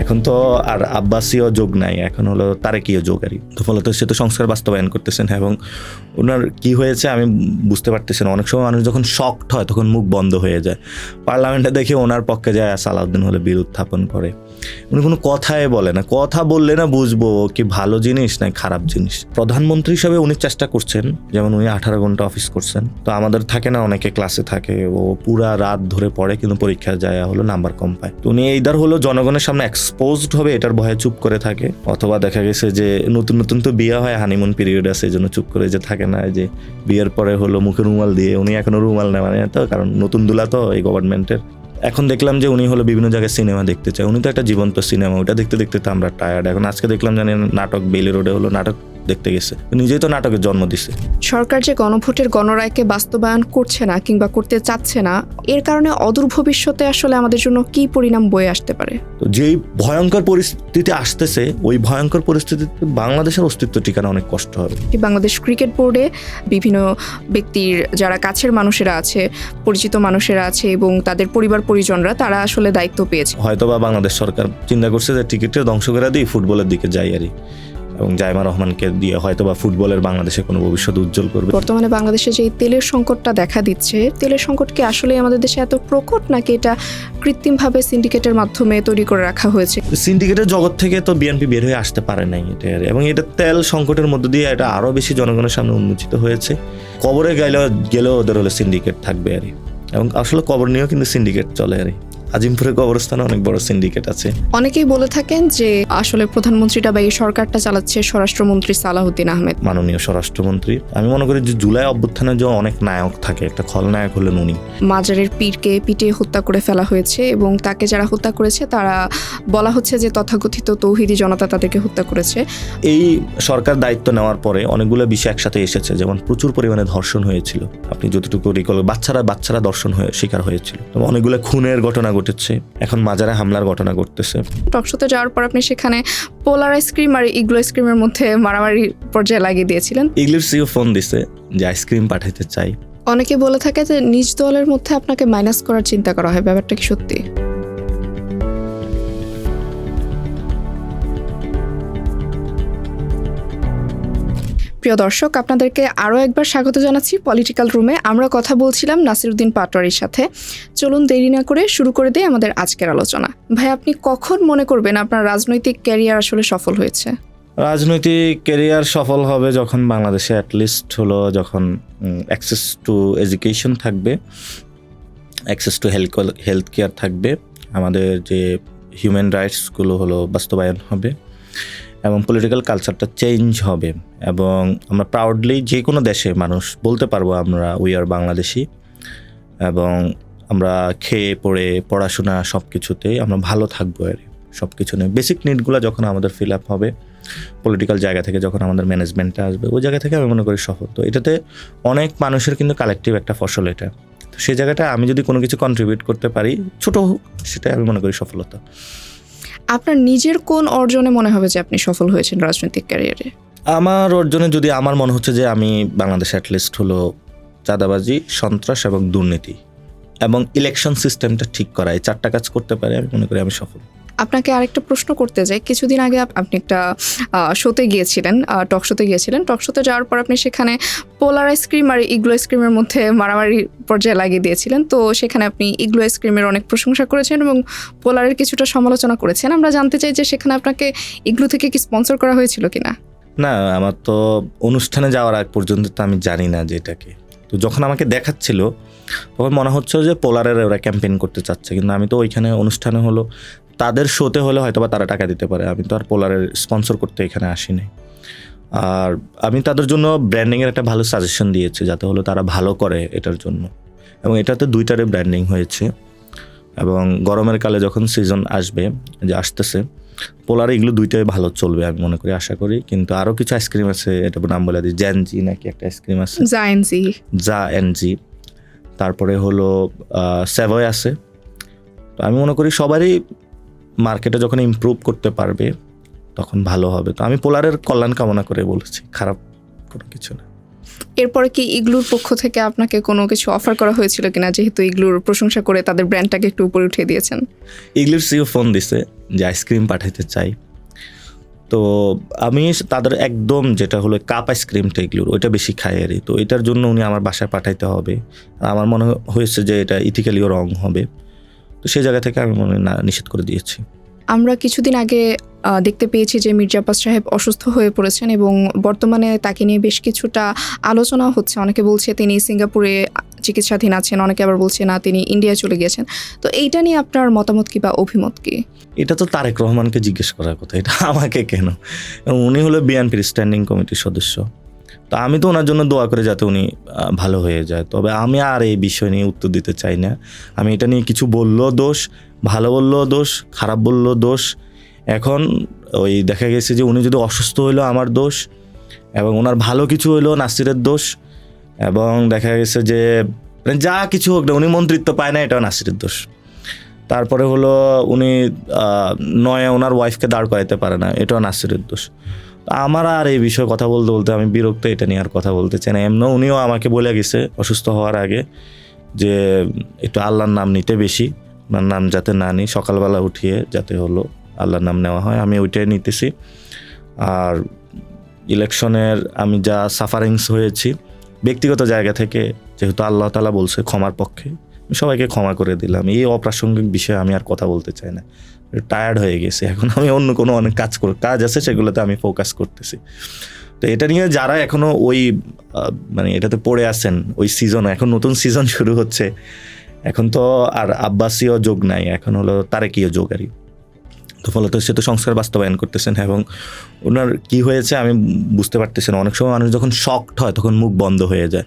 এখন তো আর আব্বাসীয় যোগ নাই, এখন হলো তারেকীয় যোগ আরই। তো ফলত সে তো সংস্কার বাস্তবায়ন করতেছেন এবং ওনার কি হয়েছে আমি বুঝতে পারতেছি না। অনেক সময় মানুষ যখন শকড হয় তখন মুখ বন্ধ হয়ে যায়। পার্লামেন্টে দেখে ওনার পক্ষে যায় সালাউদ্দিন হলে বিল উত্থাপন করে, উনি কোনো কথাই বলে না। কথা বললে না বুঝবো কি ভালো জিনিস না খারাপ জিনিস। প্রধানমন্ত্রী হিসাবে উনি চেষ্টা করছেন, যেমন উনি 18 ঘন্টা অফিস করছেন। তো আমাদের থাকে না, অনেকে ক্লাসে থাকে, ও পুরা রাত ধরে পড়ে কিন্তু পরীক্ষায় যায় হলো নাম্বার কম পায়। তো উনি এইদার হলো জনগণের সামনে এক্সপোজড হবে এটার ভয়ে চুপ করে থাকে, অথবা দেখা গেছে যে নতুন নতুন তো বিয়ে হয়, হানিমুন পিরিয়ড আছে, এই জন্য চুপ করে যে থাকে না, যে বিয়ের পরে হলো মুখে রুমাল দিয়ে, উনি এখনো রুমাল নেওয়া নেই তো, কারণ নতুন দুলা তো এই গভর্নমেন্টের। এখন দেখলাম যে উনি হলো বিভিন্ন জায়গায় সিনেমা দেখতে চায়, উনি তো একটা জীবন্ত সিনেমা, ওটা দেখতে দেখতে তো আমরা টায়ার্ড। এখন আজকে দেখলাম জানি নাটক বেইলি রোডে হলো নাটক দেখতে গেছে, নিজেই তো নাটকের জন্ম দিছে। সরকার যে গণভোটের গণরায়কে বাস্তবায়ন করছে না কিংবা করতে চাচ্ছে না, এর কারণে অদূর ভবিষ্যতে আসলে আমাদের জন্য কি পরিণাম বয়ে আসতে পারে? তো যেই ভয়ঙ্কর পরিস্থিতি আসতেছে, ওই ভয়ঙ্কর পরিস্থিতিতে বাংলাদেশের অস্তিত্ব ঠিকানা অনেক কষ্ট হবে। বাংলাদেশ ক্রিকেট বোর্ডে বিভিন্ন ব্যক্তির যারা কাছের মানুষেরা আছে, পরিচিত মানুষেরা আছে এবং তাদের পরিবার পরিজনরা, তারা আসলে দায়িত্ব পেয়েছে। হয়তোবা বাংলাদেশ সরকার চিন্তা করছে যে টিকিটটা ধ্বংস করে দিই, ফুটবলের দিকে যাই আরই, এবং জাইমা রহমানকে দিয়ে হয়তোবা ফুটবলের বাংলাদেশে কোনো ভবিষ্যৎ উজ্জ্বল করবে। বর্তমানে বাংলাদেশে যে তেলের সংকটটা দেখা দিচ্ছে, তেলের সংকট কি আসলে আমাদের দেশে এত প্রকট, নাকি এটা কৃত্রিমভাবে সিন্ডিকেটের মাধ্যমে তৈরি করে রাখা হয়েছে? সিন্ডিকেটের জগৎ থেকে তো বিএনপি বের হয়ে আসতে পারে নাই এটা, এবং এটা তেল সংকটের মধ্য দিয়ে এটা আরো বেশি জনগণের সামনে উন্মোচিত হয়েছে। কবরে গেলেও ওদের হলে সিন্ডিকেট থাকবে আরই, এবং আসলে কবর নিয়েও কিন্তু সিন্ডিকেট চলে আরই। আজিমপুরের কবরস্থানে অনেক বড় সিন্ডিকেট আছে। অনেকেই বলে থাকেন যে আসলে প্রধানমন্ত্রীটা বা এই সরকারটা চালাচ্ছে স্বরাষ্ট্রমন্ত্রী সালাউদ্দিন আহমেদ, মাননীয় স্বরাষ্ট্রমন্ত্রী। আমি মনে করি যে জুলাই অভ্যুত্থানে যে অনেক নায়ক থাকে, একটা খলনায়ক হলেন উনি। মাজারের পীরকে পিটিয়ে হত্যা করে ফেলা হয়েছে এবং তাকে যারা হত্যা করেছে তারা বলা হচ্ছে যে তথাকথিত তৌহিদি জনতা তাদেরকে হত্যা করেছে। এই সরকার দায়িত্ব নেওয়ার পরে অনেকগুলো বিষয় একসাথে এসেছে, যেমন প্রচুর পরিমাণে ধর্ষণ হয়েছিল, আপনি যতটুকু রিকল, বাচ্চারা ধর্ষণ শিকার হয়েছিল, অনেকগুলো খুনের ঘটনা ঘটেছে, এখন মাজারে হামলার ঘটনা ঘটতেছে। টকশোতে যাওয়ার পর আপনি সেখানে পোলার আইসক্রিম আর ইগলো আইসক্রিমের মধ্যে মারামারি পর্যায়ে লাগিয়ে দিয়েছিলেন। ইগলির সিও ফোন দিছে যে আইসক্রিম পাঠাইতে চাই। অনেকে বলে থাকে যে নিজ দলের মধ্যে আপনাকে মাইনাস করার চিন্তা করা হয়, ব্যাপারটা কি সত্যি? প্রিয় দর্শক, আপনাদেরকে আরও একবার স্বাগত জানাচ্ছি পলিটিক্যাল রুমে। আমরা কথা বলছিলাম নাসিরউদ্দিন পাটোয়ারির সাথে। চলুন দেরি না করে শুরু করে দিই আমাদের আজকের আলোচনা। ভাই, আপনি কখন মনে করবেন আপনার রাজনৈতিক ক্যারিয়ার আসলে সফল হয়েছে? রাজনৈতিক ক্যারিয়ার সফল হবে যখন বাংলাদেশে অ্যাটলিস্ট হলো যখন অ্যাক্সেস টু এডুকেশন থাকবে, অ্যাক্সেস টু হেলথ কেয়ার থাকবে, আমাদের যে হিউম্যান রাইটসগুলো হলো বাস্তবায়ন হবে, এবং পলিটিক্যাল কালচারটা চেঞ্জ হবে, এবং আমরা প্রাউডলি যে কোনো দেশে মানুষ বলতে পারবো আমরা উই আর বাংলাদেশি, এবং আমরা খেয়ে পড়ে পড়াশোনা সব কিছুতেই আমরা ভালো থাকবো। আর সব কিছু নেই, বেসিক নিডগুলো যখন আমাদের ফিল আপ হবে, পলিটিক্যাল জায়গা থেকে যখন আমাদের ম্যানেজমেন্টটা আসবে, ওই জায়গা থেকে আমি মনে করি সফল। তো এটাতে অনেক মানুষের কিন্তু কালেকটিভ একটা ফসল এটা। তো সেই জায়গাটা আমি যদি কোনো কিছু কন্ট্রিবিউট করতে পারি, ছোট হোক, সেটাই আমি মনে করি সফলতা। আপনার নিজের কোন অর্জনে মনে হবে যে আপনি সফল হয়েছেন রাজনৈতিক ক্যারিয়ারে? আমার অর্জনে যদি আমার মনে হচ্ছে যে আমি বাংলাদেশে অ্যাটলিস্ট হলো চাঁদাবাজি, সন্ত্রাস এবং দুর্নীতি এবং ইলেকশন সিস্টেমটা ঠিক করা, এই 4টা কাজ করতে পারে, আমি মনে করি আমি সফল। আপনাকে আরেকটা প্রশ্ন করতে চাই। কিছুদিন আগে আপনি একটা শোতে গিয়েছিলেন, টক শোতে গিয়েছিলেন। টক শোতে যাওয়ার পর আপনি সেখানে পোলার আইসক্রিম আর ইগলো আইসক্রিমের মধ্যে মারামারি পর্যায়ে লাগিয়ে দিয়েছিলেন। তো সেখানে আপনি ইগলো আইসক্রিমের অনেক প্রশংসা করেছেন এবং পোলারের কিছুটা সমালোচনা করেছেন। আমরা জানতে চাই যে সেখানে আপনাকে ইগলো থেকে কি স্পন্সর করা হয়েছিল কিনা? না, আমার তো অনুষ্ঠানে যাওয়ার আগ পর্যন্ত তো আমি জানি না যে এটাকে। তো যখন আমাকে দেখাচ্ছিল তখন মনে হচ্ছে যে পোলারের ওরা ক্যাম্পেইন করতে চাচ্ছে, কিন্তু আমি তো ওইখানে অনুষ্ঠানে হলো তাদের শোতে হলে হয়তো বা তারা টাকা দিতে পারে, আমি তো আর পোলারের স্পন্সর করতে এখানে আসিনি। আর আমি তাদের জন্য ব্র্যান্ডিংয়ের একটা ভালো সাজেশন দিয়েছি, যাতে হলো তারা ভালো করে এটার জন্য, এবং এটাতে 2টারে ব্র্যান্ডিং হয়েছে। এবং গরমের কালে যখন সিজন আসবে, যে আসতেছে, পোলারে এগুলো 2টাই ভালো চলবে আমি মনে করি, আশা করি। কিন্তু আরও কিছু আইসক্রিম আছে, এটা নাম বলে দিই, জ্যানজি নাকি একটা আইসক্রিম আছে, জা এনজি, তারপরে হলো স্যাভয় আছে। তো আমি মনে করি সবারই মার্কেটে যখন ইমপ্রুভ করতে পারবে তখন ভালো হবে। তো আমি পোলারের কল্যাণ কামনা করে বলেছি, খারাপ কোনো কিছু না। এরপরে কি ইগলুর পক্ষ থেকে আপনাকে কোনো কিছু অফার করা হয়েছিল কিনা, যেহেতু ইগলুর প্রশংসা করে তাদের ব্র্যান্ডটাকে একটু উপরে উঠিয়ে দিয়েছেন? ইগলির সিও ফোন দিছে যে আইসক্রিম পাঠাইতে চাই। তো আমি তাদের একদম যেটা হলো কাপ আইসক্রিমটা ইগলুর ওইটা বেশি খাই আর তো এটার জন্য উনি আমার বাসায় পাঠাইতে হবে। আমার মনে হয়েছে যে এটা ইথিক্যালিও রং হবে, তো সেই জায়গা থেকে আমি মনে না নিষেধ করে দিয়েছি। আমরা কিছুদিন আগে দেখতে পেয়েছি যে মির্জা আব্বাস সাহেব অসুস্থ হয়ে পড়েছেন এবং বর্তমানে তাকে নিয়ে বেশ কিছুটা আলোচনা হচ্ছে। অনেকে বলছে তিনি সিঙ্গাপুরে চিকিৎসাধীন আছেন, অনেকে আবার বলছে না তিনি ইন্ডিয়ায় চলে গিয়েছেন। তো এইটা নিয়ে আপনার মতামত কি বা অভিমত কি? এটা তো তারেক রহমানকে জিজ্ঞেস করার কথা, এটা আমাকে কেন? এবং উনি হলো বিএনপির স্ট্যান্ডিং কমিটির সদস্য। তো আমি তো ওনার জন্য দোয়া করে যাতে উনি ভালো হয়ে যায়। তবে আমি আর এই বিষয় নিয়ে উত্তর দিতে চাই না। আমি এটা নিয়ে কিছু বললেও দোষ, ভালো বললেও দোষ, খারাপ বললেও দোষ। এখন ওই দেখা গেছে যে উনি যদি অসুস্থ হইলো আমার দোষ, এবং ওনার ভালো কিছু হইলো নাসিরের দোষ, এবং দেখা গেছে যে যা কিছু হোক না উনি মন্ত্রিত্ব পায় না এটাও নাসিরের দোষ। তারপরে হলো উনি ওনার ওয়াইফকে দাঁড় করাইতে পারে না, এটাও নাসিরের দোষ। আমার আর এই বিষয়ে কথা বলতে বলতে আমি বিরক্ত, এটা নিয়ে আর কথা বলতে চাই না। এমনও উনিও আমাকে বলে গেছে অসুস্থ হওয়ার আগে যে একটু আল্লাহর নাম নিতে বেশি, ওনার নাম যাতে না নিই, সকালবেলা উঠিয়ে যাতে হলো আল্লাহর নাম নেওয়া হয়, আমি ওইটাই নিতেছি। আর ইলেকশনের আমি যা সাফারিংস হয়েছি ব্যক্তিগত জায়গা থেকে, যেহেতু আল্লাহ তাআলা বলছে ক্ষমার পক্ষে, আমি সবাইকে ক্ষমা করে দিলাম। এই অপ্রাসঙ্গিক বিষয়ে আমি আর কথা বলতে চাই না, টায়ার্ড হয়ে গেছে। এখন আমি অন্য কোনো অনেক কাজ আছে সেগুলোতে আমি ফোকাস করতেছি। তো এটা নিয়ে যারা এখনো ওই মানে এটাতে পড়ে আছেন, ওই সিজন, এখন নতুন সিজন শুরু হচ্ছে, এখন তো আর আব্বাসীয় যোগ নাই, এখন হলো তারেকীয় যোগ আরই। তো ফলত সে তো সংস্কার বাস্তবায়ন করতেছেন, এবং ওনার কি হয়েছে আমি বুঝতে পারতেছি না। অনেক সময় মানুষ যখন শকড হয় তখন মুখ বন্ধ হয়ে যায়।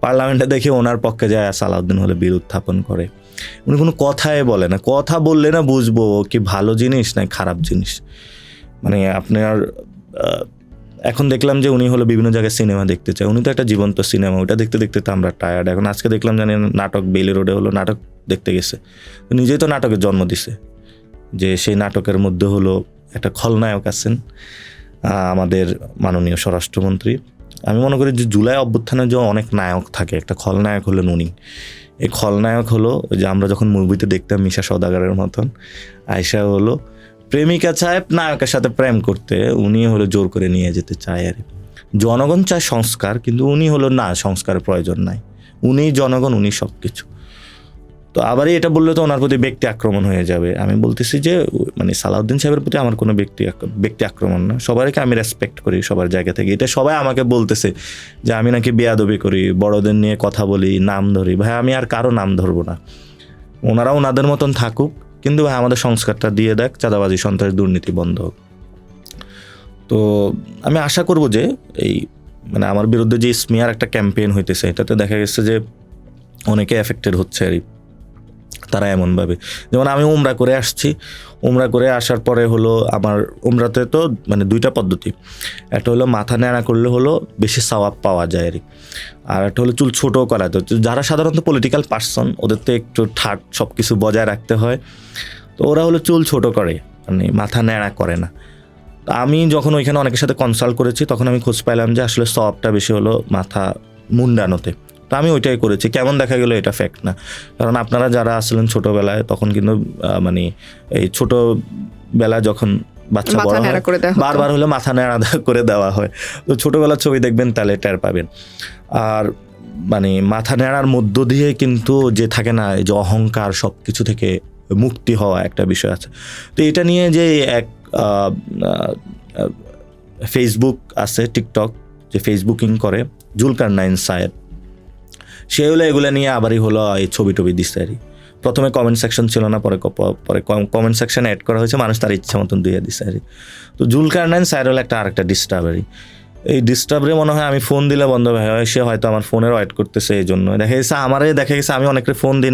পার্লামেন্টে দেখে ওনার পক্ষে যায় সালাউদ্দিন হলে বিরোধ উত্থাপন করে, উনি কোনো কথাই বলে না। কথা বললে না বুঝবো কি ভালো জিনিস না খারাপ জিনিস। মানে আপনার এখন দেখলাম যে উনি হলো বিভিন্ন জায়গায় সিনেমা দেখতে চায়, উনি তো একটা জীবন্ত সিনেমা, ওটা দেখতে দেখতে তো আমরা টায়ার্ড। এখন আজকে দেখলাম জানি নাটক বেইলি রোডে হলো নাটক দেখতে গেছে, নিজেই তো নাটকের জন্ম দিছে। যে সেই নাটকের মধ্যে হলো একটা খলনায়ক আছেন আমাদের মাননীয় স্বরাষ্ট্রমন্ত্রী। আমি মনে করি যে জুলাই অভ্যুত্থানে যে অনেক নায়ক থাকে, একটা খলনায়ক হলেন উনি। এই খলনায়ক হলো যে আমরা যখন মুভিতে দেখতাম মিশা সওদাগরের মতন, আয়শা হলো প্রেমিকা চায় নায়কের সাথে প্রেম করতে, উনি হলো জোর করে নিয়ে যেতে চায়। আর জনগণ চায় সংস্কার, কিন্তু উনি হলো না, সংস্কারের প্রয়োজন নাই, উনি জনগণ, উনি সব কিছু। তো আবারই এটা বললে তো ওনার প্রতি ব্যক্তি আক্রমণ হয়ে যাবে। আমি বলতেছি যে মানে সালাউদ্দিন সাহেবের প্রতি আমার কোনো ব্যক্তি আক্রমণ না, সবাইকে আমি রেসপেক্ট করি সবার জায়গা থেকে। এটা সবাই আমাকে বলতেছে যে আমি নাকি বেয়াদবি করি, বড়দের নিয়ে কথা বলি, নাম ধরি। ভাই আমি আর কারো নাম ধরবো না, ওনারা ওনাদের মতন থাকুক, কিন্তু ভাই আমাদের সংস্কারটা দিয়ে দেখ, চাঁদাবাজি সন্ত্রাস দুর্নীতি বন্ধ হোক। তো আমি আশা করব যে এই মানে আমার বিরুদ্ধে যে স্মিয়ার একটা ক্যাম্পেইন হইতেছে, এটাতে দেখা গেছে যে অনেকে এফেক্টেড হচ্ছে আর তারা এমনভাবে, যেমন আমি উমরা করে আসছি, উমরা করে আসার পরে হলো আমার উমরাতে তো মানে দুইটা পদ্ধতি, একটা হলো মাথা নেড়া করলে হলো বেশি সওয়াব পাওয়া যায় আর একটা হলো চুল ছোটো করা। তো যারা সাধারণত পলিটিক্যাল পার্সন, ওদের তো একটু ঠাট সব কিছু বজায় রাখতে হয়, তো ওরা হলো চুল ছোটো করে, মানে মাথা নেড়া করে না। তো আমি যখন ওইখানে অনেকের সাথে কনসাল্ট করেছি তখন আমি খোঁজ পাইলাম যে আসলে সওয়াবটা বেশি হলো মাথা মুন্ডানোতে। তো আমি ওইটাই করেছি। কেমন দেখা গেলো এটা ফ্যাক্ট না, কারণ আপনারা যারা আসলেন ছোটোবেলায় তখন কিন্তু মানে এই ছোটোবেলায় যখন বাচ্চা বড় হয় বারবার হলে মাথা নেড়া করে দেওয়া হয়, তো ছোটোবেলার ছবি দেখবেন তাহলে টের পাবেন। আর মানে মাথা নেড়ার মধ্য দিয়ে কিন্তু যে থাকে না এই যে অহংকার সব কিছু থেকে মুক্তি হওয়া একটা বিষয় আছে। তো এটা নিয়ে যে এক ফেসবুক আছে, টিকটক, যে ফেসবুকিং করে জুলকারনাইন সাহেব, সে হলো এগুলো নিয়ে আবারই হলো এই ছবি টবি দিচ্ছে আর প্রথমে কমেন্ট সেকশন ছিল না, পরে কমেন্ট সেকশন অ্যাড করা হয়েছে, মানুষ তার ইচ্ছা মতন দিয়ে দিচ্ছে আর তো জুলকারনাইন সাহেব হলো আরেকটা ডিস্টার্বারি। এই ডিস্টার্বরে মনে হয় আমি ফোন দিলে বন্ধ হয়, সে হয়তো আমার ফোনের ওয়েট করতেছে, এই জন্য দেখা গেছে আমি অনেকের ফোন দিই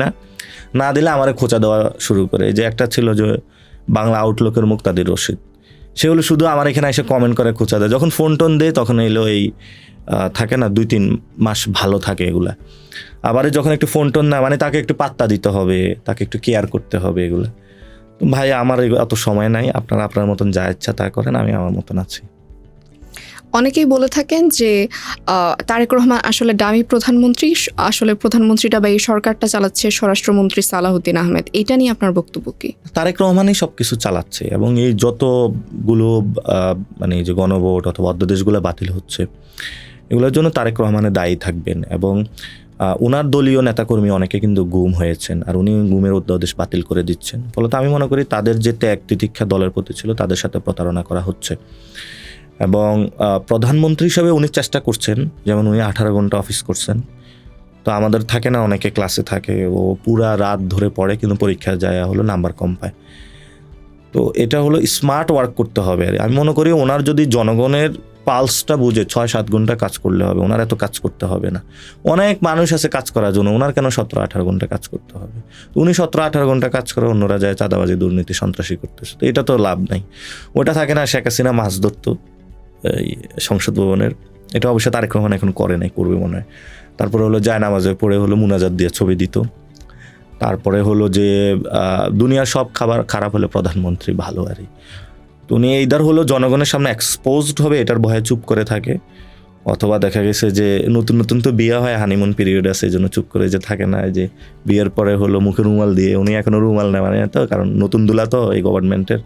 না দিলে আমারে খোঁচা দেওয়া শুরু করে। যে একটা ছিল যে বাংলা আউটলুকের মুক্তাদির রশিদ, সে হলো শুধু আমার এখানে এসে কমেন্ট করে খোঁচা দেয়, যখন ফোন টোন দেয় তখন এলো এই থাকে না 2-3 মাস ভালো থাকে এগুলা, আবার যখন একটু ফোন টোন না মানে তাকে একটু পাত্তা দিতে হবে, তাকে একটু কেয়ার করতে হবে এগুলা। ভাই আমার এত সময় নাই, আপনারা আপনার মতন যা ইচ্ছা তা করেন, আমি আমার মতন আছি। অনেকেই বলে থাকেন যে তারেক রহমান আসলে ডামি প্রধানমন্ত্রী, আসলে প্রধানমন্ত্রীটা বা এই সরকারটা চালাচ্ছে স্বরাষ্ট্রমন্ত্রী সালাহউদ্দিন আহমেদ। এটা নিয়ে আপনার বক্তব্য কি? তারেক রহমানই সব কিছু চালাচ্ছে এবং এই যতগুলো মানে এই যে গণভোট অথবা অধ্যাদেশগুলো বাতিল হচ্ছে এগুলোর জন্য তারেক রহমানের দায়ী থাকবেন। এবং ওনার দলীয় নেতাকর্মী অনেকে কিন্তু গুম হয়েছেন, আর উনি গুমের অধ্যাদেশ বাতিল করে দিচ্ছেন। ফলত আমি মনে করি তাদের যে ত্যাগ তিতিক্ষা দলের প্রতি ছিল তাদের সাথে প্রতারণা করা হচ্ছে। এবং প্রধানমন্ত্রী হিসেবে উনি চেষ্টা করছেন, যেমন উনি 18 ঘন্টা অফিস করছেন। তো আমাদের থাকে না, অনেকে ক্লাসে থাকে, ও পুরা রাত ধরে পড়ে কিন্তু পরীক্ষা যায় হলো নাম্বার কম পায়। তো এটা হলো স্মার্ট ওয়ার্ক করতে হবে। আমি মনে করি ওনার যদি জনগণের পালসটা বুঝে 6-7 ঘন্টা কাজ করলে হবে, ওনার এত কাজ করতে হবে না। অনেক মানুষ আছে কাজ করার জন্য, ওনার কেন 17-18 ঘন্টা কাজ করতে হবে? উনি 17-18 ঘন্টা কাজ করে, অন্যরা যায় চাঁদাবাজি দুর্নীতি সন্ত্রাসী করতেছে। তো এটা তো লাভ নাই। ওটা থাকে না, শেখ হাসিনা মাছ ধরতো এই সংসদ ভবনের, এটা অবশ্য তারেক রহমান এখন করে নাই, করবে মনে হয়। তারপরে হলো জায়নামাজে পড়ে হলো মুনাজাত দিয়ে ছবি দিত। তারপরে হলো যে দুনিয়ার সব খাবার খারাপ হলে প্রধানমন্ত্রী ভালো আর তো উনি এইদার হলো জনগণের সামনে এক্সপোজড হবে এটার ভয়ে চুপ করে থাকে, অথবা দেখা গেছে যে নতুন নতুন তো বিয়ে হয়, হানিমুন পিরিয়ড আছে, এই জন্য চুপ করে যে থাকে না, যে বিয়ের পরে হলো মুখে রুমাল দিয়ে, উনি এখনো রুমাল নেওয়া নেই তো, কারণ নতুন দুলা তো এই গভর্নমেন্টের,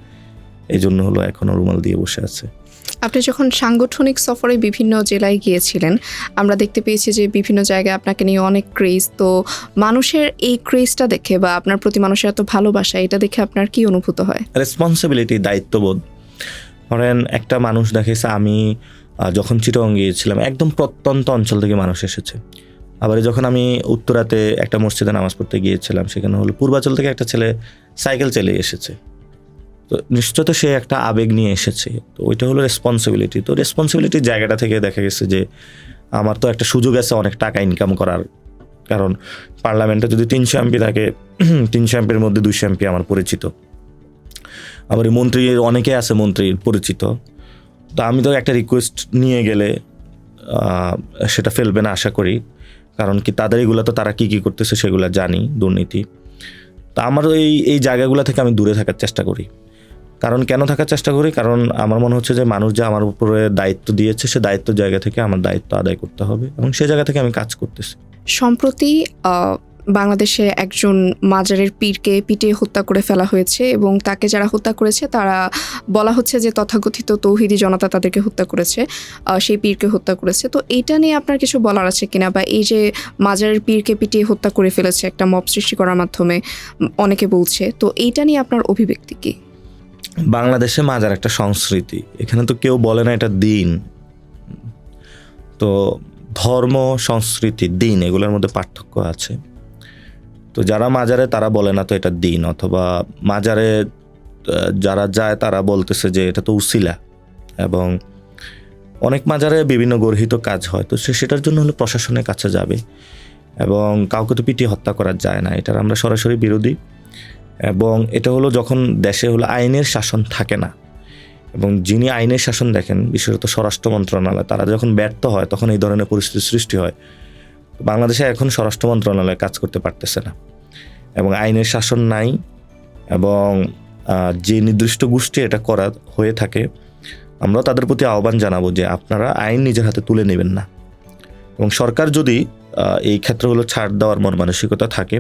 এই জন্য হলো এখনো রুমাল দিয়ে বসে আছে। আপনি যখন সাংগঠনিক সফরে বিভিন্ন জেলায় গিয়েছিলেন, আমরা দেখতে পেয়েছি যে বিভিন্ন জায়গায় আপনাকে নিয়ে অনেক ক্রেজ। তো মানুষের এই ক্রেজটা দেখে বা আপনার প্রতি মানুষের এত ভালোবাসা, এটা দেখে আপনার কি অনুভূত হয়? রেসপন্সিবিলিটি, দায়িত্ববোধ। ধরেন একটা মানুষ দেখেছে, আমি যখন চিটাগং গিয়েছিলাম একদম প্রত্যন্ত অঞ্চল থেকে মানুষ এসেছে। আবার যখন আমি উত্তরাতে একটা মসজিদে নামাজ পড়তে গিয়েছিলাম, সেখানে হলো পূর্বাঞ্চল থেকে একটা ছেলে সাইকেল চালিয়ে এসেছে। তো নিশ্চয়ই তো সে একটা আবেগ নিয়ে এসেছে, তো ওইটা হলো রেসপন্সিবিলিটি। তো রেসপন্সিবিলিটির জায়গাটা থেকে দেখা গেছে যে আমার তো একটা সুযোগ আছে অনেক টাকা ইনকাম করার, কারণ পার্লামেন্টে যদি 300 এমপি থাকে, 300 এমপির মধ্যে 200 এমপি আমার পরিচিত। আবার মন্ত্রীর অনেকে আছে মন্ত্রীর পরিচিত। তো আমি তো একটা রিকোয়েস্ট নিয়ে গেলে সেটা ফেলবে না আশা করি, কারণ কি তাদের এগুলো তো তারা কী কী করতেছে সেগুলো জানি, দুর্নীতি। তা আমার এই জায়গাগুলো থেকে আমি দূরে থাকার চেষ্টা করি। কারণ কেন থাকার চেষ্টা করি? কারণ আমার মনে হচ্ছে যে মানুষ যে আমার উপরে দায়িত্ব দিয়েছে, সে দায়িত্ব জায়গা থেকে আমার দায়িত্ব আদায় করতে হবে, এবং সে জায়গা থেকে আমি কাজ করতেছি। সম্প্রতি বাংলাদেশে একজন মাজারের পীরকে পিটিয়ে হত্যা করে ফেলা হয়েছে, এবং তাকে যারা হত্যা করেছে তারা বলা হচ্ছে যে তথাকথিত তৌহিদি জনতা তাদেরকে হত্যা করেছে, সেই পীরকে হত্যা করেছে। তো এইটা নিয়ে আপনার কিছু বলার আছে কিনা, বা এই যে মাজারের পীরকে পিটিয়ে হত্যা করে ফেলেছে একটা মব সৃষ্টি করার মাধ্যমে অনেকে বলছে, তো এইটা নিয়ে আপনার অভিব্যক্তি কি? বাংলাদেশে মাজার একটা সংস্কৃতি, এখানে তো কেউ বলে না এটা দিন। তো ধর্ম, সংস্কৃতি, দিন এগুলোর মধ্যে পার্থক্য আছে। তো যারা মাজারে তারা বলে না তো এটা দিন, অথবা মাজারে যারা যায় তারা বলতেছে যে এটা তো উসিলা। এবং অনেক মাজারে বিভিন্ন গর্হিত কাজ হয়, তো সেটার জন্য হলো প্রশাসনের কাছে যাবে, এবং কাউকে তো পিটিয়ে হত্যা করা যায় না, এটার আমরা সরাসরি বিরোধী। এবং এটা হলো যখন দেশে হলো আইনের শাসন থাকে না, এবং যিনি আইনের শাসন দেখেন বিশেষত স্বরাষ্ট্র মন্ত্রণালয়, তারা যখন ব্যর্থ হয় তখন এই ধরনের পরিস্থিতি সৃষ্টি হয়। বাংলাদেশে এখন স্বরাষ্ট্র মন্ত্রণালয় কাজ করতে পারতেছে না, এবং আইনের শাসন নাই, এবং যে নির্দিষ্ট গোষ্ঠী এটা করা হয়ে থাকে, আমরা তাদের প্রতি আহ্বান জানাবো যে আপনারা আইন নিজের হাতে তুলে নেবেন না। এবং সরকার যদি এই ক্ষেত্রে হলো ছাড় দেওয়ার মন মানসিকতা থাকে,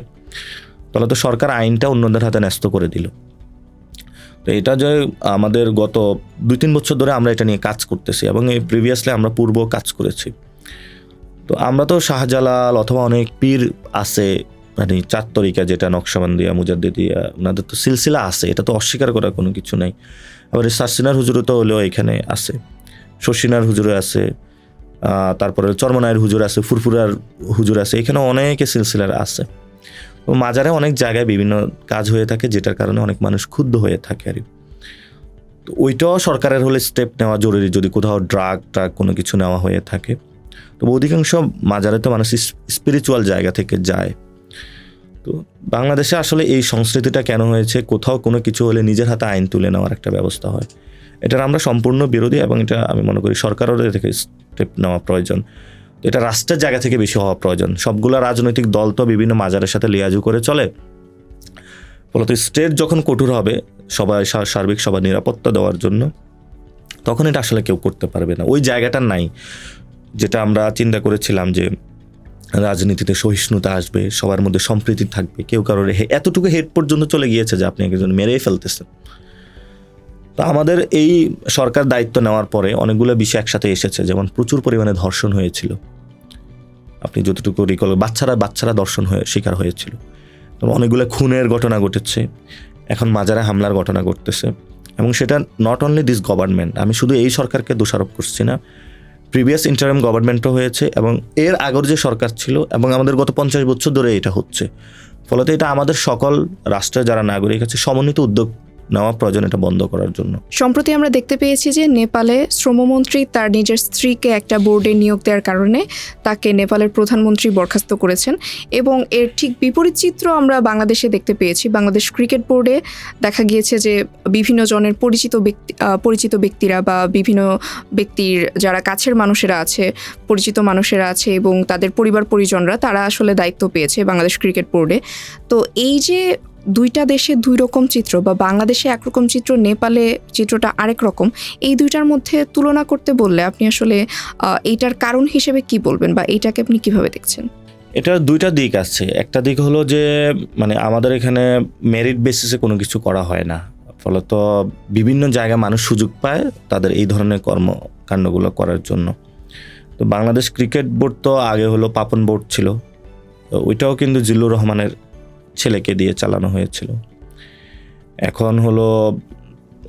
তাহলে তো সরকার আইনটা অন্যদের হাতে ন্যস্ত করে দিল। তো এটা যে আমাদের গত 2-3 বছর ধরে আমরা এটা নিয়ে কাজ করতেছি, এবং এই প্রিভিয়াসলি আমরা পূর্ব কাজ করেছি। তো আমরা তো শাহজালাল অথবা অনেক পীর আছে, মানে 4 তরিকা যেটা নকশবন্দিয়া, মুজাদ্দিদিয়া, ওনাদের তো সিলসিলা আছে, এটা তো অস্বীকার করার কোনো কিছু নাই। আবার সার্সিনার হুজুরও তো হলেও এখানে আছে, শশিনার হুজুরে আছে, তারপরে চরমনায়ের হুজুর আছে, ফুরফুরার হুজুর আছে, এখানে অনেকে সিলসিলার আছে। তো মাজারে অনেক জায়গায় বিভিন্ন কাজ হয়ে থাকে, যেটার কারণে অনেক মানুষ ক্ষুব্ধ হয়ে থাকে আর তো ওইটাও সরকারের হলে স্টেপ নেওয়া জরুরি, যদি কোথাও ড্রাগ কোনো কিছু নেওয়া হয়ে থাকে। তো অধিকাংশ মাজারে তো মানুষ স্পিরিচুয়াল জায়গা থেকে যায়। তো বাংলাদেশে আসলে এই সংস্কৃতিটা কেন হয়েছে, কোথাও কোনো কিছু হলে নিজের হাতে আইন তুলে নেওয়ার একটা ব্যবস্থা হয়, এটার আমরা সম্পূর্ণ বিরোধী, এবং এটা আমি মনে করি সরকারেরও থেকে স্টেপ নেওয়া প্রয়োজন। এটা রাষ্ট্রের জায়গা থেকে বেশি হওয়া প্রয়োজন। সবগুলো রাজনৈতিক দল তো বিভিন্ন মাজারের সাথে লিয়াজু করে চলে, ফলত স্টেট যখন কঠোর হবে সবাই সার্বিক সবার নিরাপত্তা দেওয়ার জন্য, তখন এটা আসলে কেউ করতে পারবে না, ওই জায়গাটা নাই যেটা আমরা চিন্তা করেছিলাম যে রাজনীতিতে সহিষ্ণুতা আসবে, সবার মধ্যে সম্প্রীতি থাকবে, কেউ কারোর এতটুকু হেড পর্যন্ত চলে গিয়েছে যে আপনি একজন মেরেই ফেলতেছেন। তো আমাদের এই সরকার দায়িত্ব নেওয়ার পরে অনেকগুলো বিষয় একসাথে এসেছে, যেমন প্রচুর পরিমাণে ধর্ষণ হয়েছিল, আপনি যতটুকু রিকল, বাচ্চারা ধর্ষণ শিকার হয়েছিল, তো অনেকগুলো খুনের ঘটনা ঘটেছে, এখন মাজারে হামলার ঘটনা ঘটতেছে, এবং সেটা নট অনলি দিস গভর্নমেন্ট, আমি শুধু এই সরকারকে দোষারোপ করছি না, প্রিভিয়াস ইন্টারিম গভর্নমেন্টও হয়েছে এবং এর আগের যে সরকার ছিল, এবং আমাদের গত 50 বছর ধরে এটা হচ্ছে। ফলত এটা আমাদের সকল রাষ্ট্রের যারা নাগরিক আছে সমন্বিত উদ্যোগ নেওয়া প্রয়োজন এটা বন্ধ করার জন্য। সম্প্রতি আমরা দেখতে পেয়েছি যে নেপালে শ্রমমন্ত্রী তার নিজের স্ত্রীকে একটা বোর্ডে নিয়োগ দেওয়ার কারণে তাকে নেপালের প্রধানমন্ত্রী বরখাস্ত করেছেন, এবং এর ঠিক বিপরীত চিত্র আমরা বাংলাদেশে দেখতে পেয়েছি। বাংলাদেশ ক্রিকেট বোর্ডে দেখা গিয়েছে যে বিভিন্ন জনের পরিচিত ব্যক্তিরা বা বিভিন্ন ব্যক্তির যারা কাছের মানুষেরা আছে, পরিচিত মানুষেরা আছে এবং তাদের পরিবার পরিজনরা, তারা আসলে দায়িত্ব পেয়েছে বাংলাদেশ ক্রিকেট বোর্ডে। তো এই যে দুইটা দেশে দুই রকম চিত্র, বা বাংলাদেশে একরকম চিত্র, নেপালে চিত্রটা আরেক রকম, এই দুইটার মধ্যে তুলনা করতে বললে আপনি আসলে এইটার কারণ হিসেবে কি বলবেন, বা এইটাকে আপনি কিভাবে দেখছেন? এটার দুইটা দিক আছে। একটা দিক হলো যে মানে আমাদের এখানে মেরিট বেসিসে কোনো কিছু করা হয় না, ফলত বিভিন্ন জায়গায় মানুষ সুযোগ পায় তাদের এই ধরনের কর্মকাণ্ডগুলো করার জন্য। তো বাংলাদেশ ক্রিকেট বোর্ড তো আগে হলো পাপন বোর্ড ছিল, ওইটাও কিন্তু জিল্লুর রহমানের ছেলেকে দিয়ে চালানো হয়েছিল। এখন হলো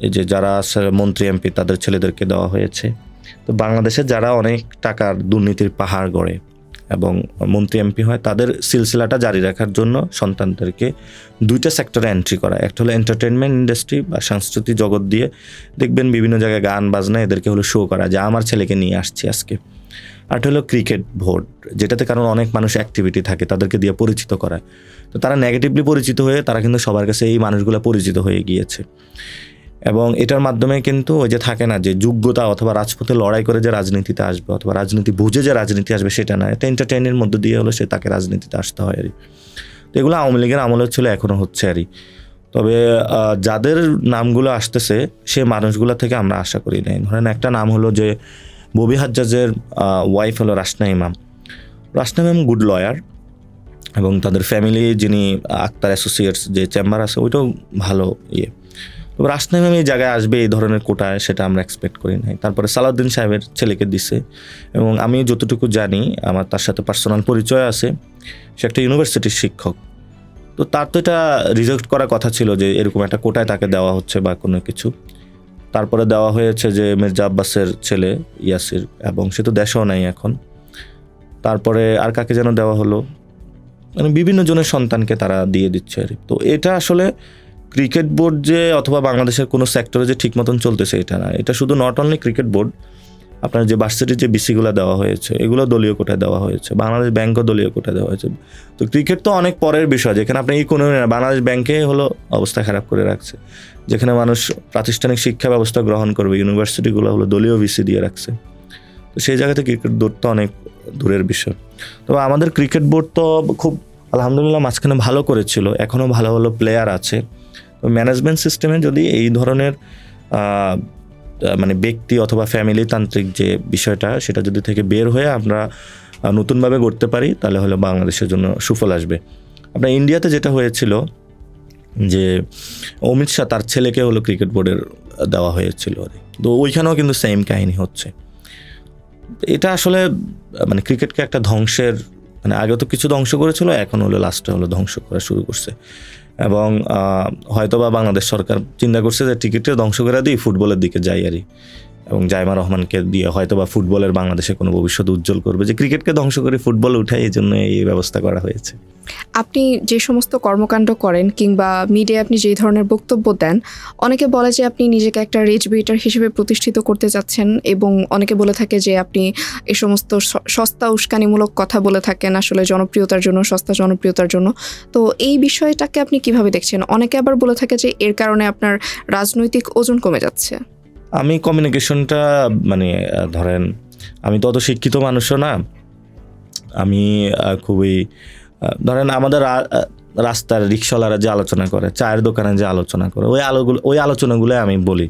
এই যে যারা মন্ত্রী এমপি তাদের ছেলেদেরকে দেওয়া হয়েছে। তো বাংলাদেশে যারা অনেক টাকার দুর্নীতির পাহাড় গড়ে এবং মন্ত্রী এমপি হয়, তাদের সিলসিলাটা জারি রাখার জন্য সন্তানদেরকে দুইটা সেক্টরে এন্ট্রি করা। একটা হলো এন্টারটেনমেন্ট ইন্ডাস্ট্রি বা সাংস্কৃতিক জগৎ দিয়ে, দেখবেন বিভিন্ন জায়গায় গান বাজনা, এদেরকে হলো শো করা যে আমার ছেলেকে নিয়ে আসছি আজকে। আর হলো ক্রিকেট বোর্ড, যেটাতে কারণ অনেক মানুষ অ্যাক্টিভিটি থাকে, তাদেরকে দিয়ে পরিচিত করা। তো তারা নেগেটিভলি পরিচিত হয়ে তারা কিন্তু সবার কাছে এই মানুষগুলো পরিচিত হয়ে গিয়েছে, এবং এটার মাধ্যমে কিন্তু ওই যে থাকে না যে যোগ্যতা অথবা রাজপথে লড়াই করে যে রাজনীতিতে আসবে অথবা রাজনীতি বুঝে যে রাজনীতি আসবে, সেটা না, এটা এন্টারটেইনের মধ্যে দিয়ে হলো সে তাকে রাজনীতিতে আসতে হয় আর। তো এগুলো আওয়ামী লীগের আমলে ছিল, এখনও হচ্ছে আর। তবে যাদের নামগুলো আসতেছে সে মানুষগুলো থেকে আমরা আশা করি নাই। ধরেন একটা নাম হলো যে ববি হাজ্জাজের ওয়াইফ হলো রাসনা ইমাম গুড লয়ার, এবং তাদের ফ্যামিলি যিনি আক্তার অ্যাসোসিয়েটস যে চেম্বার আছে ওইটাও ভালো ইয়ে। তবে রাসনা ইমাম এই জায়গায় আসবে এই ধরনের কোটায় সেটা আমরা এক্সপেক্ট করি নাই। তারপরে সালাউদ্দিন সাহেবের ছেলেকে দিছে, এবং আমি যতটুকু জানি, আমার তার সাথে পার্সোনাল পরিচয় আছে, সে একটা ইউনিভার্সিটির শিক্ষক। তো তার তো এটা রিজেক্ট করার কথা ছিল যে এরকম একটা কোটায় তাকে দেওয়া হচ্ছে বা কোনো কিছু। তারপরে দেওয়া হয়েছে যে মির্জা আব্বাসের ছেলে ইয়াসির, এবং সে তো দেশেও নাই এখন। তারপরে আর কাকে যেন দেওয়া হলো, মানে বিভিন্ন জনের সন্তানকে তারা দিয়ে দিচ্ছে আর। তো এটা আসলে ক্রিকেট বোর্ড যে অথবা বাংলাদেশের কোনো সেক্টরে যে ঠিক মতন চলতেছে এটা না, এটা শুধু নট অনলি ক্রিকেট বোর্ড, আপনার যে ভার্সিটির যে বিসিগুলো দেওয়া হয়েছে এগুলো দলীয় কোটায় দেওয়া হয়েছে, বাংলাদেশ ব্যাংকও দলীয় কোটায় দেওয়া হয়েছে। তো ক্রিকেট তো অনেক পরের বিষয়, যেখানে আপনি ইকোনমি না, বাংলাদেশ ব্যাংকে হলো অবস্থা খারাপ করে রাখছে, যেখানে মানুষ প্রাতিষ্ঠানিক শিক্ষা ব্যবস্থা গ্রহণ করবে, ইউনিভার্সিটিগুলো হলো দলীয় ভিসি দিয়ে রাখছে। তো সেই জায়গাতে ক্রিকেট বোর্ড তো অনেক দূরের বিষয়। তবে আমাদের ক্রিকেট বোর্ড তো খুব আলহামদুলিল্লাহ মাঝখানে ভালো করেছিল, এখনও ভালো ভালো প্লেয়ার আছে। তো ম্যানেজমেন্ট সিস্টেমে যদি এই ধরনের মানে ব্যক্তি অথবা ফ্যামিলি তান্ত্রিক যে বিষয়টা সেটা যদি থেকে বের হয়ে আমরা নতুনভাবে গড়তে পারি, তাহলে হলো বাংলাদেশের জন্য সুফল আসবে। আপনার ইন্ডিয়াতে যেটা হয়েছিল যে অমিত শাহ তার ছেলেকে হলো ক্রিকেট বোর্ডের দেওয়া হয়েছিল, তো ওইখানেও কিন্তু সেম কাহিনী হচ্ছে। এটা আসলে মানে ক্রিকেটকে একটা ধ্বংসের, মানে আগে তো কিছু ধ্বংস করেছিল, এখন হলো লাস্টে হলো ধ্বংস করা শুরু করছে। এবং হয়তোবা বাংলাদেশ সরকার চিন্তা করছে যে ক্রিকেটকে ধ্বংস করে দিই, ফুটবলের দিকে যাই আরই, এবং জাইমা রহমানকে দিয়ে হয়তোবা ফুটবলের বাংলাদেশে কোনো ভবিষ্যৎ উজ্জ্বল করবে, যে ক্রিকেটকে ধ্বংস করে ফুটবল উঠায়, এই জন্য এই ব্যবস্থা করা হয়েছে। আপনি যে সমস্ত কর্মকাণ্ড করেন কিংবা মিডিয়ায় আপনি যে ধরনের বক্তব্য দেন, অনেকে বলে যে আপনি নিজেকে একটা রিচ বেটার হিসেবে প্রতিষ্ঠিত করতে চাচ্ছেন, এবং অনেকে বলে থাকে যে আপনি এ সমস্ত সস্তা উস্কানিমূলক কথা বলে থাকেন আসলে জনপ্রিয়তার জন্য, সস্তা জনপ্রিয়তার জন্য। তো এই বিষয়টাকে আপনি কিভাবে দেখছেন? অনেকে আবার বলে থাকে যে এর কারণে আপনার রাজনৈতিক ওজন কমে যাচ্ছে। আমি কমিউনিকেশনটা মানে ধরেন আমি তো অত শিক্ষিত মানুষও না, আমি খুবই ধরেন আমাদের রাস্তার রিক্সাওয়ালারা যে আলোচনা করে, চায়ের দোকানে যে আলোচনা করে, ওই আলোচনাগুলো আমি বলি।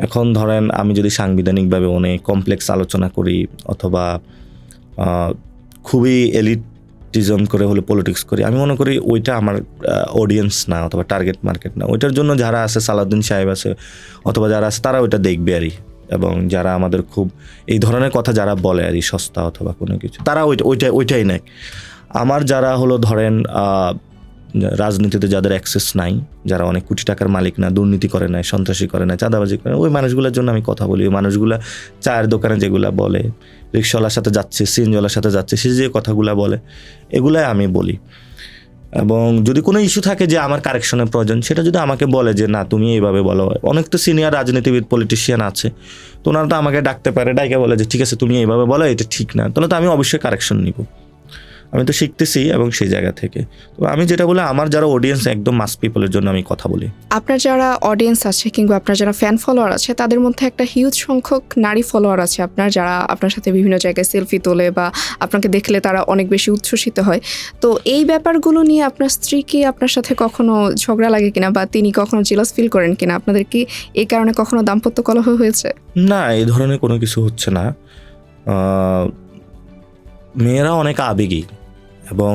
এখন ধরেন আমি যদি সাংবিধানিকভাবে অনেক কমপ্লেক্স আলোচনা করি অথবা খুবই এলিটিজম করে হলে পলিটিক্স করি, আমি মনে করি ওইটা আমার অডিয়েন্স না অথবা টার্গেট মার্কেট না। ওইটার জন্য যারা আছে, সালাউদ্দিন সাহেব আছে অথবা যারা আছে, তারা ওইটা দেখবে আরই। এবং যারা আমাদের খুব এই ধরনের কথা যারা বলে আরই, সস্তা অথবা কোনো কিছু, তারা ওইটাই নেয়। আমার যারা হলো ধরেন রাজনীতিতে যাদের অ্যাক্সেস নাই, যারা অনেক কোটি টাকার মালিক না, দুর্নীতি করে না, সন্ত্রাসী করে না, চাঁদাবাজি করে না, ওই মানুষগুলোর জন্য আমি কথা বলি। ওই মানুষগুলা চায়ের দোকানে যেগুলা বলে, রিক্সাওয়ালার সাথে যাচ্ছে, সিএনজিওয়ালার সাথে যাচ্ছে, সে যে কথাগুলা বলে, এগুলাই আমি বলি। এবং যদি কোনো ইস্যু থাকে যে আমার কারেকশনের প্রয়োজন, সেটা যদি আমাকে বলে যে না তুমি এইভাবে বলো, অনেক তো সিনিয়র রাজনীতিবিদ পলিটিশিয়ান আছে, তো ওনারা তো আমাকে ডাকতে পারে, ডাইকে বলে যে ঠিক আছে তুমি এইভাবে বলো, এটা ঠিক না, তাহলে তো আমি অবশ্যই কারেকশন নিব। আমি তো শিখতেছি এবং সেই জায়গা থেকে। তো আমি যেটা বলে, আমার যারা অডিয়েন্স একদম মাস পিপলের জন্য আমি কথা বলি। আপনার যারা অডিয়েন্স আছে কিংবা আপনার যারা ফ্যান ফলোয়ার আছে, তাদের মধ্যে একটা হিউজ সংখ্যক নারী ফলোয়ার আছে আপনার, যারা আপনার সাথে বিভিন্ন জায়গায় সেলফি তোলে বা আপনাকে দেখলে তারা অনেক বেশি উচ্ছ্বসিত হয়। তো এই ব্যাপারগুলো নিয়ে আপনার স্ত্রী কি আপনার সাথে কখনো ঝগড়া লাগে কিনা, বা তিনি কখনো জেলাস ফিল করেন কিনা? আপনাদের কি এই কারণে কখনো দাম্পত্য কলহ হয়েছে? না, এই ধরনের কোনো কিছু হচ্ছে না। মেয়েরা অনেক আবেগী এবং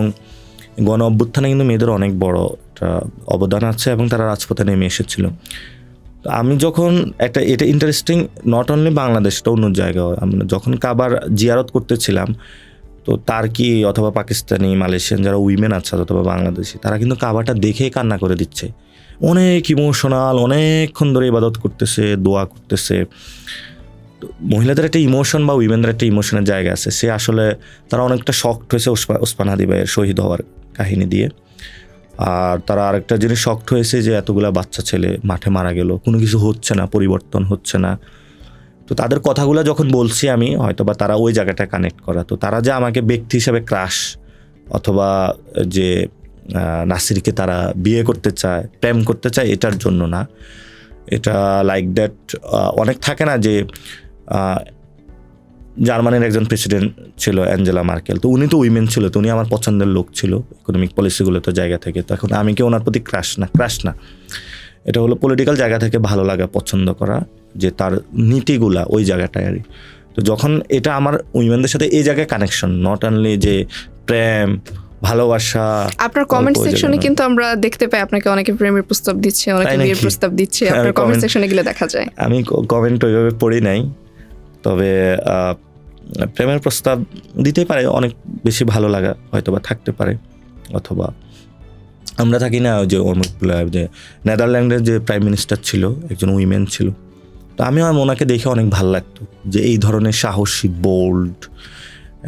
গণ অভ্যুত্থানে কিন্তু মেয়েদের অনেক বড় একটা অবদান আছে এবং তারা রাজপথে নেমে এসেছিল। তো আমি যখন এটা ইন্টারেস্টিং, নট অনলি বাংলাদেশটা, অন্য জায়গায় আমরা যখন কাবার জিয়ারত করতেছিলাম, তো তার্কি অথবা পাকিস্তানি, মালয়েশিয়ান যারা উইমেন আছে অথবা বাংলাদেশি, তারা কিন্তু কাবাটা দেখেই কান্না করে দিচ্ছে। অনেক ইমোশনাল, অনেকক্ষণ ধরে ইবাদত করতেছে, দোয়া করতেছে। মহিলাদের একটা ইমোশন বা উইমেনদের একটা ইমোশনের জায়গা আছে, সে আসলে তারা অনেকটা শকড হয়েছে ওসমান হাদি ভাইয়ের শহীদ হওয়ার কাহিনী দিয়ে। আর তারা আরেকটা জিনিস শকড হয়েছে যে এতগুলা বাচ্চা ছেলে মাঠে মারা গেল, কোনো কিছু হচ্ছে না, পরিবর্তন হচ্ছে না। তো তাদের কথাগুলো যখন বলছি আমি, হয়তো বা তারা ওই জায়গাটা কানেক্ট করা। তো তারা যে আমাকে ব্যক্তি হিসাবে ক্রাশ অথবা যে নাসিরকে তারা বিয়ে করতে চায়, প্রেম করতে চায়, এটার জন্য না। এটা লাইক দ্যাট অনেক থাকে না যে জার্মানির একজন প্রেসিডেন্ট ছিল অ্যাঞ্জেলা মার্কেল, তো উনি তো উইমেন ছিল, তো উনি আমার পছন্দের লোক ছিল ইকোনমিক পলিসিগুলো তো জায়গা থেকে। তো এখন আমি কি ওনার প্রতি ক্রাশ না, এটা হলো পলিটিক্যাল জায়গা থেকে ভালো লাগা, পছন্দ করা, যে তার নীতিগুলা ওই জায়গাটায় আর। তো যখন এটা আমার উইমেনদের সাথে এই জায়গায় কানেকশন, নট অনলি যে প্রেম ভালোবাসা। আপনার কমেন্ট সেকশনে কিন্তু আমরা দেখতে পাই আপনাকে অনেকে প্রেমের প্রস্তাব দিচ্ছে, অনেকে বিয়ের প্রস্তাব দিচ্ছে, আপনার কমেন্ট সেকশনে গেলে দেখা যায়। আমি কমেন্ট ওইভাবে পড়ি নাই, তবে প্রেমের প্রস্তাব দিতে পারে, অনেক বেশি ভালো লাগা হয়তো বা থাকতে পারে। অথবা আমরা থাকি না যে অনেকগুলো, যে নেদারল্যান্ডের যে প্রাইম মিনিস্টার ছিল একজন উইমেন ছিল, তো আমি ওনাকে দেখে অনেক ভালো লাগতো যে এই ধরনের সাহসী, বোল্ড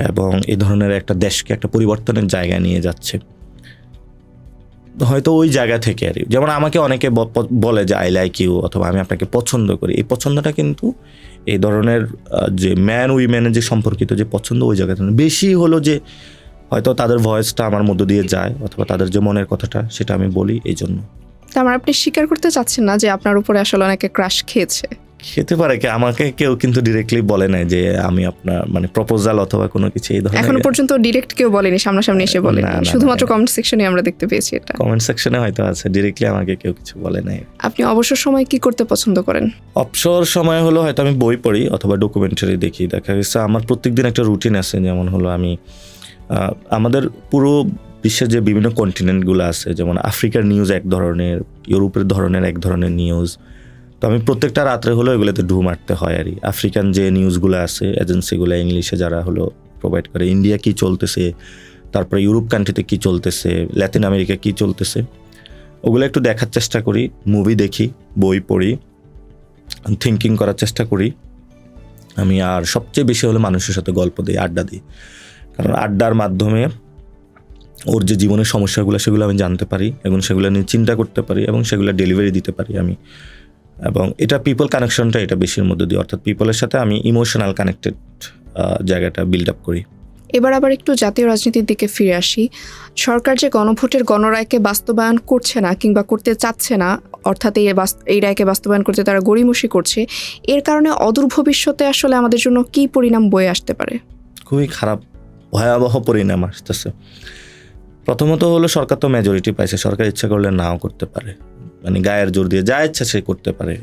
এবং এই ধরনের একটা দেশকে একটা পরিবর্তনের জায়গায় নিয়ে যাচ্ছে। হয়তো ওই জায়গা থেকে আর, যেমন আমাকে অনেকে বলে যে আই লাইক ইউ অথবা আমি আপনাকে পছন্দ করি, এই পছন্দটা কিন্তু এই ধরনের যে ম্যান উইমেনের যে সম্পর্কিত যে পছন্দ, ওই জায়গাতে বেশি হলো যে হয়তো তাদের ভয়েসটা আমার মধ্য দিয়ে যায় অথবা তাদের যে মনের কথাটা সেটা আমি বলি, এই জন্য। তার মানে আপনি স্বীকার করতে চাচ্ছেন না যে আপনার উপরে আসলে অনেকে ক্রাশ খেয়েছে? খেতে পারে, কি আমাকে কেউ কিন্তু ডিরেক্টলি বলে নাই যে আমি আপনার মানে প্রপোজাল অথবা কোনো কিছু এই ধরনের। এখনো পর্যন্ত ডিরেক্ট কেউ বলেনি, সামনাসামনি এসে বলেনি, শুধুমাত্র কমেন্ট সেকশনে আমরা দেখতে পেয়েছি এটা। কমেন্ট সেকশনে হয়তো আছে, ডিরেক্টলি আমাকে কেউ কিছু বলে নাই। আপনি অবসর সময় কি করতে পছন্দ করেন? অবসর সময় হলো হয়তো আমি বই পড়ি অথবা ডকুমেন্টারি দেখি। দেখা গেছে আমার প্রত্যেকদিন একটা রুটিন আছে, যেমন হলো আমি আমাদের পুরো বিশ্বের যে বিভিন্ন কন্টিনেন্টগুলো আছে, যেমন আফ্রিকার নিউজ এক ধরনের, ইউরোপের ধরনের এক ধরনের নিউজ, তো আমি প্রত্যেকটা রাত্রে হলো এগুলোতে ঢু মারতে হয় আর। আফ্রিকান যে নিউজগুলো আছে এজেন্সিগুলো ইংলিশে যারা হলো প্রোভাইড করে, ইন্ডিয়া কী চলতেছে, তারপরে ইউরোপ কান্ট্রিতে কী চলতেছে, ল্যাতিন আমেরিকা কী চলতেছে, ওগুলো একটু দেখার চেষ্টা করি। মুভি দেখি, বই পড়ি, থিঙ্কিং করার চেষ্টা করি আমি। আর সবচেয়ে বেশি হলো মানুষের সাথে গল্প দিই, আড্ডা দিই, কারণ আড্ডার মাধ্যমে ওর যে জীবনের সমস্যাগুলো সেগুলো আমি জানতে পারি এবং সেগুলো নিয়ে চিন্তা করতে পারি এবং সেগুলো ডেলিভারি দিতে পারি আমি। এবং এটা পিপল কানেকশনটা এটা বেশির মধ্যে দিই, অর্থাৎ পিপলের সাথে আমি ইমোশনাল কানেক্টেড জায়গাটা বিল্ড আপ করি। এবার আবার একটু জাতীয় রাজনীতির দিকে ফিরে আসি। সরকার যে গণভোটের গণরায়কে বাস্তবায়ন করছে না কিংবা করতে চাচ্ছে না, অর্থাৎ এই রায়কে বাস্তবায়ন করতে তারা গড়িমসি করছে, এর কারণে অদূর ভবিষ্যতে আসলে আমাদের জন্য কী পরিণাম বয়ে আসতে পারে? খুবই খারাপ, ভয়াবহ পরিণাম আসতেছে। প্রথমত হলো সরকার তো মেজরিটি পাইছে, সরকার ইচ্ছা করলে নাও করতে পারে। মানে গায়ের জোর দিয়ে যা ইচ্ছা সে করতে পারে।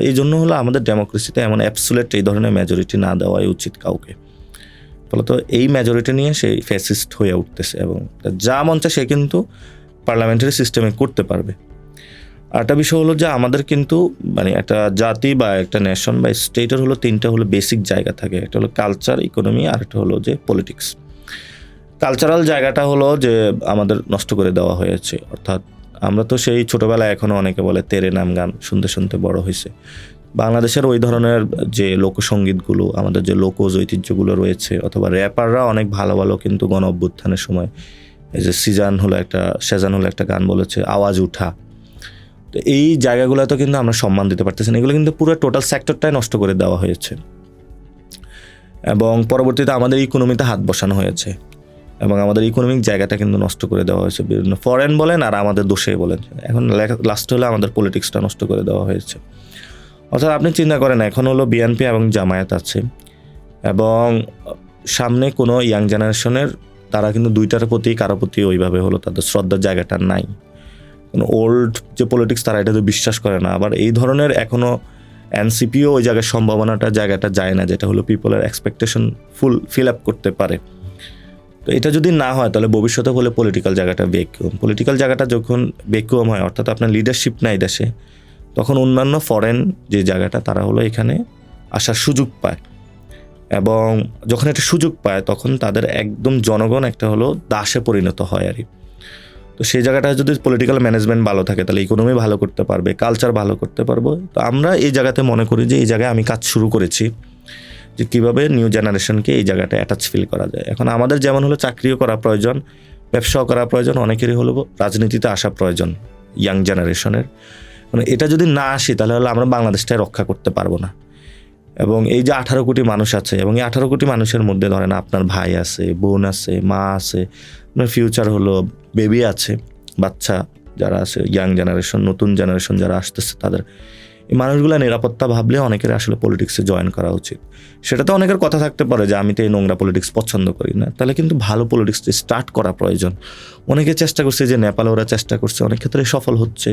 এই জন্য হলো আমাদের ডেমোক্রেসিতে এমন অ্যাবসোলিউট এই ধরনের মেজরিটি না দেওয়াই উচিত কাউকে। ফলত এই মেজরিটি নিয়ে সে ফ্যাসিস্ট হয়ে উঠতেছে এবং যা মন চায় সে কিন্তু পার্লামেন্টারি সিস্টেমে করতে পারবে। আরেকটা বিষয় হলো যে আমাদের কিন্তু মানে একটা জাতি বা একটা নেশন বা স্টেটের হলো তিনটা হলো বেসিক জায়গা থাকে, একটা হলো কালচার, ইকোনমি, আর একটা হলো যে পলিটিক্স। কালচারাল জায়গাটা হলো যে আমাদের নষ্ট করে দেওয়া হয়েছে, অর্থাৎ আমরা তো সেই ছোটোবেলায় এখনও অনেকে বলে তেরে নাম গান শুনতে শুনতে বড় হয়েছে। বাংলাদেশের ওই ধরনের যে লোকসঙ্গীতগুলো, আমাদের যে লোকজ ঐতিহ্যগুলো রয়েছে, অথবা র্যাপাররা অনেক ভালো ভালো কিন্তু গণ অভ্যুত্থানের সময় এই যে সেজান হলো একটা গান বলেছে আওয়াজ উঠা, তো এই জায়গাগুলোতে কিন্তু আমরা সম্মান দিতে পারতেছি না। এগুলো কিন্তু পুরো টোটাল সেক্টরটাই নষ্ট করে দেওয়া হয়েছে এবং পরবর্তীতে আমাদের ইকোনমিতে হাত বসানো হয়েছে এবং আমাদের ইকোনমিক জায়গাটা কিন্তু নষ্ট করে দেওয়া হয়েছে বিভিন্ন ফরেন বলেন আর আমাদের দোষেই বলেন। এখন লাস্ট হলে আমাদের পলিটিক্সটা নষ্ট করে দেওয়া হয়েছে। অর্থাৎ আপনি চিন্তা করেন এখন হলো বিএনপি এবং জামায়াত আছে এবং সামনে কোনো ইয়াং জেনারেশনের তারা কিন্তু দুইটার প্রতি কারো প্রতি ওইভাবে হলো তাদের শ্রদ্ধার জায়গাটা নাই। ওল্ড যে পলিটিক্স তারা এটাতে বিশ্বাস করে না। আবার এই ধরনের এখনও এনসিপিও ওই জায়গায় জায়গাটা যায় না, যেটা হলো পিপলের এক্সপেকটেশন ফিল আপ করতে পারে। তো এটা যদি না হয় তাহলে ভবিষ্যতে হলে পলিটিক্যাল জায়গাটা যখন ভ্যাকুয়াম হয়, অর্থাৎ আপনার লিডারশিপ নাই দেশে, তখন অন্যান্য ফরেন যে জায়গাটা তারা হলো এখানে আসার সুযোগ পায় এবং যখন একটা সুযোগ পায় তখন তাদের একদম জনগণ একটা হলো দাসে পরিণত হয় আর কি। তো সেই জায়গাটা যদি পলিটিক্যাল ম্যানেজমেন্ট ভালো থাকে তাহলে ইকোনমি ভালো করতে পারবে, কালচার ভালো করতে পারবো। তো আমরা এই জায়গাতে মনে করি যে এই জায়গায় আমি কাজ শুরু করেছি যে কীভাবে নিউ জেনারেশনকে এই জায়গাটা অ্যাটাচ ফিল করা যায়। এখন আমাদের যেমন হলো চাকরিও করা প্রয়োজন, ব্যবসাও করা প্রয়োজন, অনেকেরই হলো রাজনীতিতে আসা প্রয়োজন ইয়াং জেনারেশনের। মানে এটা যদি না আসি তাহলে হলো আমরা বাংলাদেশটাই রক্ষা করতে পারবো না। এবং এই যে 18 কোটি মানুষ আছে এবং এই 18 কোটি মানুষের মধ্যে ধরেন আপনার ভাই আছে, বোন আছে, মা আছে, আপনার ফিউচার হলো বেবি আছে, বাচ্চা যারা আছে, ইয়াং জেনারেশন, নতুন জেনারেশন যারা আসতেছে, তাদের এই মানুষগুলো নিরাপত্তা ভাবলে অনেকের আসলে পলিটিক্সে জয়েন করা উচিত। সেটা তো অনেকের কথা থাকতে পারে যে আমি তো এই নোংরা পলিটিক্স পছন্দ করি না, তাহলে কিন্তু ভালো পলিটিক্স স্টার্ট করা প্রয়োজন। অনেকে চেষ্টা করছে, যে নেপালে ওরা চেষ্টা করছে, অনেক ক্ষেত্রে সফল হচ্ছে,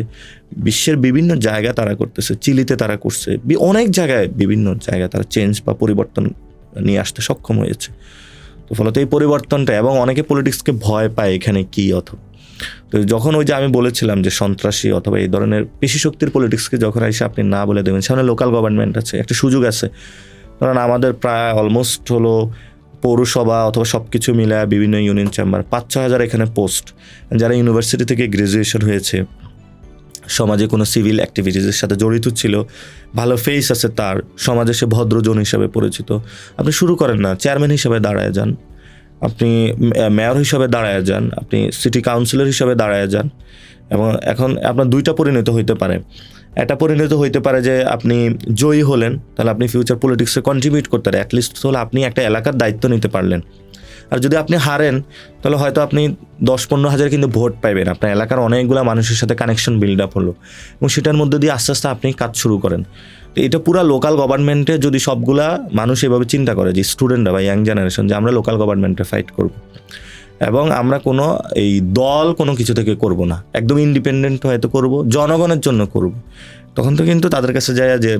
বিশ্বের বিভিন্ন জায়গায় তারা করতেছে, চিলিতে তারা করছে, অনেক জায়গায় বিভিন্ন জায়গায় তারা চেঞ্জ বা পরিবর্তন নিয়ে আসতে সক্ষম হয়েছে। তো ফলত এই পরিবর্তনটা, এবং অনেকে পলিটিক্সকে ভয় পায় এখানে কি অথবা, তো যখন ওই যে আমি বলেছিলাম যে সন্ত্রাসী অথবা এই ধরনের পেশি শক্তির পলিটিক্সকে যখন এসে আপনি না বলে দেবেন, সামনে লোকাল গভর্নমেন্ট আছে, একটা সুযোগ আছে। কারণ আমাদের প্রায় অলমোস্ট হলো পৌরসভা অথবা সব কিছু মিলে বিভিন্ন ইউনিয়ন চেম্বার 5-6 হাজার এখানে পোস্ট, যারা ইউনিভার্সিটি থেকে গ্র্যাজুয়েশন হয়েছে, সমাজে কোনো সিভিল অ্যাক্টিভিটিসের সাথে জড়িত ছিল, ভালো ফেস আছে তার, সমাজে সে ভদ্রজন হিসাবে পরিচিত, আপনি শুরু করেন না, চেয়ারম্যান হিসাবে দাঁড়ায় যান, আপনি মেয়র হিসাবে দাঁড়ায় যান, আপনি সিটি কাউন্সিলর হিসাবে দাঁড়ায় যান। এবং এখন আপনার দুইটা পরিণত হইতে পারে। একটা পরিণত হইতে পারে যে আপনি জয়ী হলেন, তাহলে আপনি ফিউচার পলিটিক্সে কন্ট্রিবিউট করতে পারেন, অ্যাটলিস্ট হলে আপনি একটা এলাকার দায়িত্ব নিতে পারলেন। আর যদি আপনি হারেন তাহলে হয়তো আপনি 10-15 হাজার কিন্তু ভোট পাইবেন, আপনার এলাকার অনেকগুলো মানুষের সাথে কানেকশন বিল্ড আপ হলো, এবং সেটার মধ্যে দিয়ে আস্তে আস্তে আপনি কাজ শুরু করেন। তো এটা পুরো লোকাল গভর্নমেন্টে যদি সবগুলা মানুষ এভাবে চিন্তা করে, যে স্টুডেন্টরা বা ইয়াং জেনারেশন, যে আমরা লোকাল গভর্নমেন্টে ফাইট করব এবং আমরা কোনো এই দল কোনো কিছু থেকে করব না, একদম ইন্ডিপেন্ডেন্ট হয়তো করব, জনগণের জন্য করব, তখন তো কিন্তু তাদের কাছে যায় যে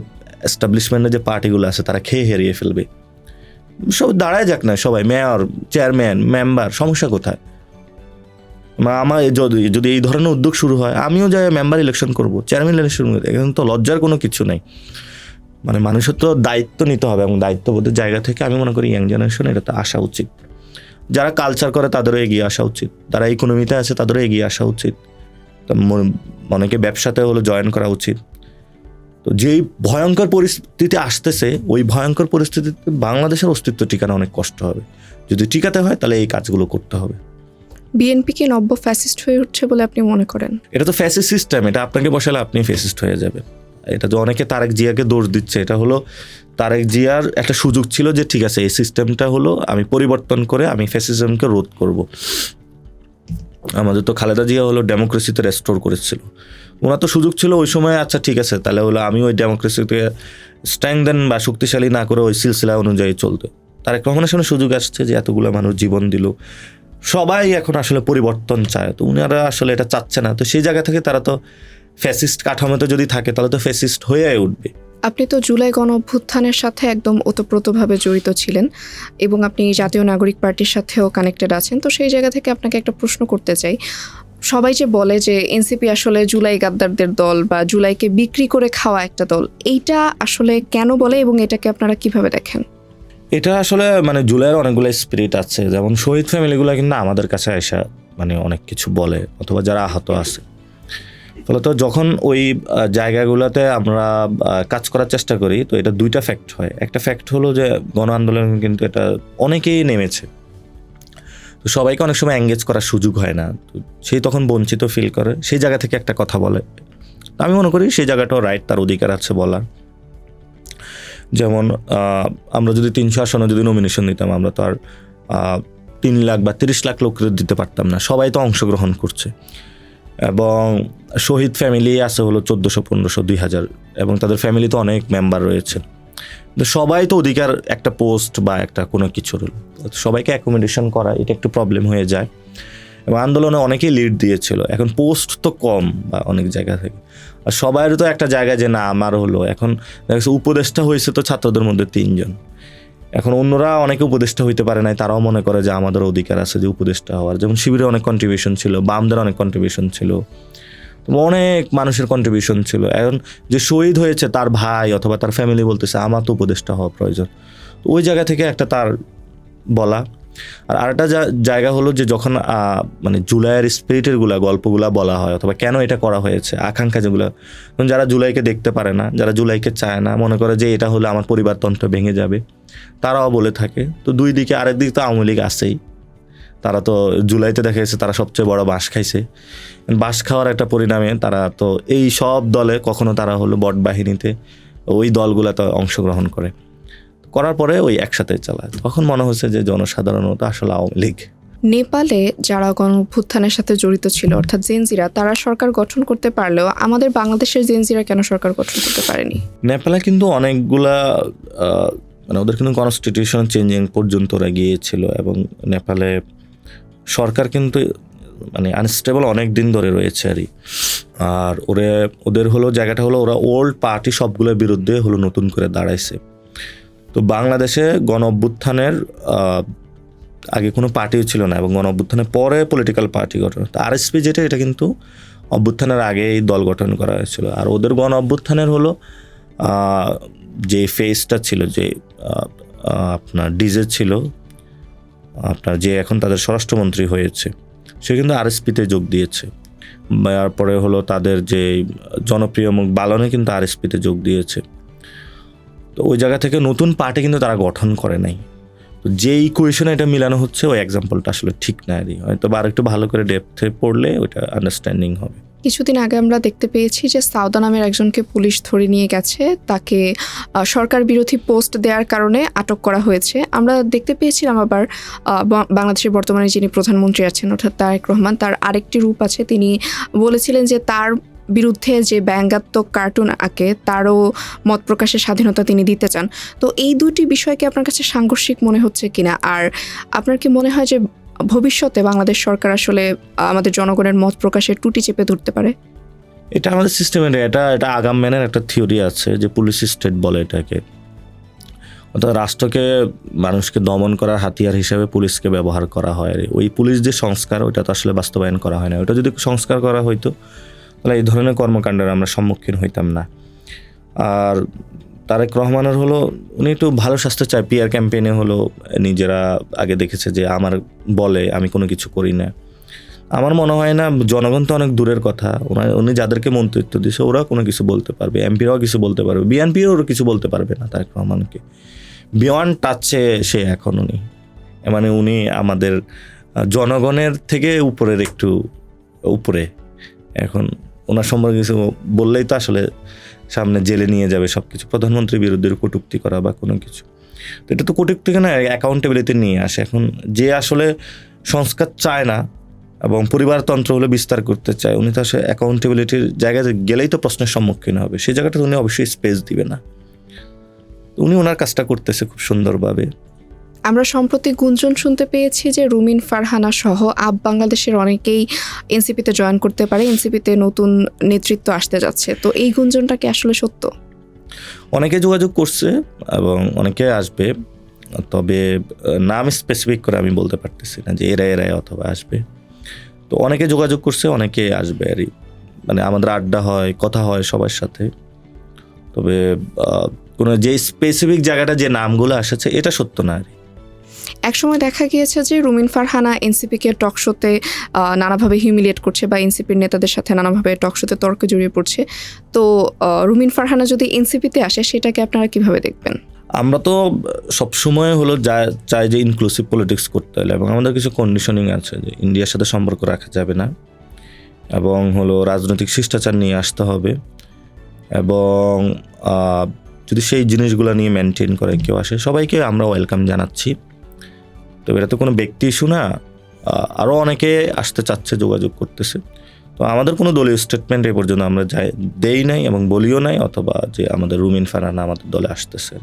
এস্টাবলিশমেন্টের যে পার্টিগুলো আছে তারা খেয়ে হারিয়ে ফেলবে। সব দাঁড়ায় যাক না, সবাই মেয়র, চেয়ারম্যান, মেম্বার, সমস্যা কোথায়? আমার যদি এই ধরনের উদ্যোগ শুরু হয়, আমিও যাই মেম্বার ইলেকশন করব, চেয়ারম্যান ইলেকশন করবো, এখানে তো লজ্জার কোনো কিছু নেই। মানে মানুষের তো দায়িত্ব নিতে হবে, এবং দায়িত্ববোধের জায়গা থেকে আমি মনে করি ইয়াং জেনারেশন এটাতে আসা উচিত। যারা কালচার করে তাদেরও এগিয়ে আসা উচিত, যারা ইকোনমিতে আছে তাদেরও এগিয়ে আসা উচিত, অনেকে ব্যবসাতে হলো জয়েন করা উচিত। তো যেই ভয়ঙ্কর পরিস্থিতি আসতেছে, ওই ভয়ঙ্কর পরিস্থিতিতে বাংলাদেশের অস্তিত্ব টিকানো অনেক কষ্ট হবে। যদি টিকাতে হয় তাহলে এই কাজগুলো করতে হবে। বিএনপি কি নব্য ফ্যাসিস্ট হয়ে উঠছে বলে আপনি মনে করেন? এটা তো ফ্যাসিস্ট সিস্টেম, এটা আপনাকে বসালে আপনি ফ্যাসিস্ট হয়ে যাবে। এটা তো অনেকে তারেক জিয়াকে দোষ দিচ্ছে, এটা হলো তারেক জিয়ার একটা সুযোগ ছিল যে ঠিক আছে এই সিস্টেমটা হলো আমি পরিবর্তন করে আমি ফ্যাসিজমকে রোধ করব। আমাদের তো খালেদা জিয়া হলো ডেমোক্রেসিতে রেস্টোর করেছিল, ওনার তো সুযোগ ছিল ওই সময়, আচ্ছা ঠিক আছে তাহলে হলো আমি ওই ডেমোক্রেসিতে স্ট্রেংথেন বা শক্তিশালী না করে ওই সিলসিলা অনুযায়ী চলতে। তারেক রহমানের সামনে সুযোগ আসছে যে এতগুলো মানুষ জীবন দিল, সবাই এখন আসলে পরিবর্তন চায়, তো উনারা আসলে এটা চাচ্ছে না। তো সেই জায়গা থেকে তারা তো ফ্যাসিস্ট কাঠামোতে যদি থাকে তাহলে তো ফ্যাসিস্ট হয়ে উঠবে। আপনি তো জুলাই গণ অভ্যুত্থানের সাথে একদম ওতপ্রোতভাবে জড়িত ছিলেন এবং আপনি জাতীয় নাগরিক পার্টির সাথেও কানেক্টেড আছেন। তো সেই জায়গা থেকে আপনাকে একটা প্রশ্ন করতে চাই। সবাই যে বলে যে এনসিপি আসলে জুলাই গাদ্দারদের দল বা জুলাইকে বিক্রি করে খাওয়া একটা দল, এইটা আসলে কেন বলে এবং এটাকে আপনারা কিভাবে দেখেন? এটা আসলে মানে জুলাইয়ের অনেকগুলো স্পিরিট আছে, যেমন শহীদ ফ্যামিলিগুলো কিন্তু আমাদের কাছে এসে মানে অনেক কিছু বলে, অথবা যারা আহত আছে। ফলত যখন ওই জায়গাগুলোতে আমরা কাজ করার চেষ্টা করি, তো এটা দুইটা ফ্যাক্ট হয়। একটা ফ্যাক্ট হলো যে গণ আন্দোলন কিন্তু এটা অনেকেই নেমেছে, তো সবাইকে অনেক সময় এঙ্গেজ করার সুযোগ হয় না, তো সেই তখন বঞ্চিত ফিল করে, সেই জায়গা থেকে একটা কথা বলে। আমি মনে করি সেই জায়গাটাও রাইট, তার অধিকার আছে বলার। যেমন আমরা যদি 300 আসনে যদি নমিনেশন দিতাম, আমরা তো আর 3 লাখ বা 30 লাখ লোককে দিতে পারতাম না, সবাই তো অংশগ্রহণ করছে। এবং শহীদ ফ্যামিলি আছে হলো 1400, 1500, 2000, এবং তাদের ফ্যামিলিতে অনেক মেম্বার রয়েছে। তো সবাই তো অধিকার একটা পোস্ট বা একটা কোনো কিছুর, সবাইকে অ্যাকোমোডেশন করা এটা একটু প্রবলেম হয়ে যায়। এবং আন্দোলনে অনেকেই লিড দিয়েছিল, এখন পোস্ট তো কম বা অনেক জায়গা থেকে, আর সবাইয়ের তো একটা জায়গায় যে না আমার হলো। এখন দেখা যাচ্ছে উপদেষ্টা হয়েছে তো ছাত্রদের মধ্যে 3 জন, এখন অন্যরা অনেকে উপদেষ্টা হইতে পারে নাই, তারাও মনে করে যে আমাদের অধিকার আছে যে উপদেষ্টা হওয়ার। যেমন শিবিরে অনেক কন্ট্রিবিউশন ছিল, বামদের অনেক কন্ট্রিবিউশন ছিল, অনেক মানুষের কন্ট্রিবিউশন ছিল। এখন যে শহীদ হয়েছে তার ভাই অথবা তার ফ্যামিলি বলতেছে আমার তো উপদেষ্টা হওয়া প্রয়োজন, তো ওই জায়গা থেকে একটা তার বলা। আর আরেকটা জায়গা হলো যে যখন মানে জুলাইয়ের স্পিরিটের গল্পগুলা বলা হয়, অথবা কেন এটা করা হয়েছে, আকাঙ্ক্ষা যেগুলো, যারা জুলাইকে দেখতে পারে না, যারা জুলাইকে চায় না, মনে করে যে এটা হলে আমার পরিবারতন্ত্র ভেঙে যাবে, তারাও বলে থাকে। তো দুই দিকে, আরেক দিকে তো আওয়ামী লীগ আছেই, তারা তো জুলাইতে দেখা গেছে তারা সবচেয়ে বড় বাঁশ খাইছে। বাঁশ খাওয়ার একটা পরিণামে তারা তো এই সব দলে কখনো তারা হলো বট বাহিনীতে ওই দলগুলোতে অংশগ্রহণ করার পরে ওই একসাথে চালায়। তখন মনে হচ্ছে যে জনসাধারণত আসলে আওয়ামী লীগ। নেপালে যারা গণ অভ্যুত্থানের সাথে জড়িত ছিল অর্থাৎ জেনজিরা, তারা সরকার গঠন করতে পারলেও আমাদের বাংলাদেশের জেনজিরা কেন সরকার গঠন করতে পারেনি? নেপালে কিন্তু অনেকগুলা মানে ওদের কিন্তু কনস্টিটিউশন চেঞ্জিং পর্যন্ত ওরা গিয়েছিল, এবং নেপালে সরকার কিন্তু মানে আনস্টেবল অনেক দিন ধরে রয়েছে আর ওদের হলো জায়গাটা হলো ওরা ওল্ড পার্টি সবগুলোর বিরুদ্ধে হলো নতুন করে দাঁড়াইছে। তো বাংলাদেশে গণ অভ্যুত্থানের আগে কোনো পার্টিও ছিল না, এবং গণ অভ্যুত্থানের পরে পলিটিক্যাল পার্টি গঠন। তো আরএসপি যেটা, এটা কিন্তু অভ্যুত্থানের আগে এই দল গঠন করা হয়েছিল। আর ওদের গণ অভ্যুত্থানের হলো যে ফেসটা ছিল, যে আপনার ডিজে ছিল আপনার, যে এখন তাদের স্বরাষ্ট্রমন্ত্রী হয়েছে, সে কিন্তু আরএসপিতে যোগ দিয়েছে। তারপরে হলো তাদের যে জনপ্রিয় মুখ বালনে কিন্তু আরএসপিতে যোগ দিয়েছে। তো ওই জায়গা থেকে নতুন পার্টি কিন্তু তারা গঠন করে নাই। তো যে ইকুয়েশনে এটা মিলানো হচ্ছে, ওই এক্সাম্পলটা আসলে ঠিক না। হয়তো আর একটু ভালো করে ডেপথে পড়লে ওইটা আন্ডারস্ট্যান্ডিং হবে। কিছুদিন আগে আমরা দেখতে পেয়েছি যে সাউদা নামের একজনকে পুলিশ ধরে নিয়ে গেছে, তাকে সরকার বিরোধী পোস্ট দেওয়ার কারণে আটক করা হয়েছে। আমরা দেখতে পেয়েছিলাম আবার বাংলাদেশের বর্তমানে যিনি প্রধানমন্ত্রী আছেন অর্থাৎ তারেক রহমান, তার আরেকটি রূপ আছে। তিনি বলেছিলেন যে তার বিরুদ্ধে যে ব্যঙ্গাত্মক কার্টুন আঁকে তারও মত প্রকাশের স্বাধীনতা তিনি দিতে চান। তো এই দুটি বিষয়কে আপনার কাছে সাংঘর্ষিক মনে হচ্ছে কিনা? আর আপনার কি মনে হয় যে ভবিষ্যতে বাংলাদেশ সরকার আসলে আমাদের জনগণের মত প্রকাশের টুটি চেপে ধরতে পারে? এটা আমাদের সিস্টেমের এটা আগাম ম্যানের একটা থিওরি আছে যে পুলিশ স্টেট বলে এটাকে, অর্থাৎ রাষ্ট্রকে মানুষকে দমন করার হাতিয়ার হিসেবে পুলিশকে ব্যবহার করা হয়। ওই পুলিশ যে সংস্কার, ওইটা তো আসলে বাস্তবায়ন করা হয় না। ওইটা যদি সংস্কার করা হইতো তাহলে এই ধরনের কর্মকাণ্ডের আমরা সম্মুখীন হইতাম না। আর তারেক রহমানের হলো উনি একটু ভালো স্বাস্থ্য চায়। পিআর ক্যাম্পেইনে হলো নিজেরা আগে দেখেছে যে আমার বলে আমি কোনো কিছু করি না। আমার মনে হয় না, জনগণ তো অনেক দূরের কথা, উনি যাদেরকে মন্ত্রিত্ব দিয়েছে ওরা কোনো কিছু বলতে পারবে, এমপিরাও কিছু বলতে পারবে, বিএনপিও কিছু বলতে পারবে না তারেক রহমানকে। বিয়ন্ড টাচে সে এখন উনি, মানে উনি আমাদের জনগণের থেকে উপরের একটু উপরে। এখন ওনার সম্পর্কে কিছু বললেই তো আসলে সামনে জেলে নিয়ে যাবে সব কিছু, প্রধানমন্ত্রীর বিরুদ্ধে কটূক্তি করা বা কোনো কিছু। তো এটা তো কটূক্তিকে না অ্যাকাউন্টেবিলিটি নিয়ে আসে। এখন যে আসলে সংস্কার চায় না এবং পরিবারতন্ত্র হলে বিস্তার করতে চায়, উনি তো আসলে অ্যাকাউন্টেবিলিটির জায়গায় গেলেই তো প্রশ্নের সম্মুখীন হবে, সেই জায়গাটা উনি অবশ্যই স্পেস দিবে না। উনি ওনার কাজটা করতেছে খুব সুন্দরভাবে। আমরা সম্প্রতি গুঞ্জন শুনতে পেয়েছি যে রুমিন ফারহানা সহ বাংলাদেশের অনেকেই এনসিপিতে জয়েন করতে পারে, এনসিপিতে নতুন নেতৃত্ব আসতে যাচ্ছে, তো এই গুঞ্জনটা কি আসলে সত্য? অনেকে যোগাযোগ করছে এবং অনেকে আসবে, তবে নাম স্পেসিফিক করে আমি বলতে পারতেছি না যে এরাই অথবা আসবে। তো অনেকে যোগাযোগ করছে, অনেকে আসবে আরই, মানে আমাদের আড্ডা হয়, কথা হয় সবার সাথে। তবে কোনো যে স্পেসিফিক জায়গাটা যে নামগুলো এসেছে এটা সত্য না আর। একসময় দেখা গিয়েছে যে রুমিন ফারহানা এনসিপিকে টক শোতে নানাভাবে হিউমিলিয়েট করছে বা এনসিপির নেতাদের সাথে নানাভাবে টক শোতে তর্কে জড়িয়ে পড়ছে। তো রুমিন ফারহানা যদি এনসিপিতে আসে সেটাকে আপনারা কিভাবে দেখবেন? আমরা তো সবসময় হলো চাই যে ইনক্লুসিভ পলিটিক্স করতে হলে, এবং আমাদের কিছু কন্ডিশনিং আছে যে ইন্ডিয়ার সাথে সম্পর্ক রাখা যাবে না, এবং হলো রাজনৈতিক শিষ্টাচার নিয়ে আসতে হবে, এবং যদি সেই জিনিসগুলো নিয়ে মেনটেন করে কেউ আসে সবাইকে আমরা ওয়েলকাম জানাচ্ছি। তবে এটা তো কোনো ব্যক্তি ইস্যু না, আরও অনেকে আসতে চাচ্ছে, যোগাযোগ করতেছে। তো আমাদের কোনো দলীয় স্টেটমেন্ট এ পর্যন্ত আমরা দেই নাই এবং বলিও নাই, অথবা যে আমাদের রুমিন ফারহানা আমাদের দলে আসতেছে।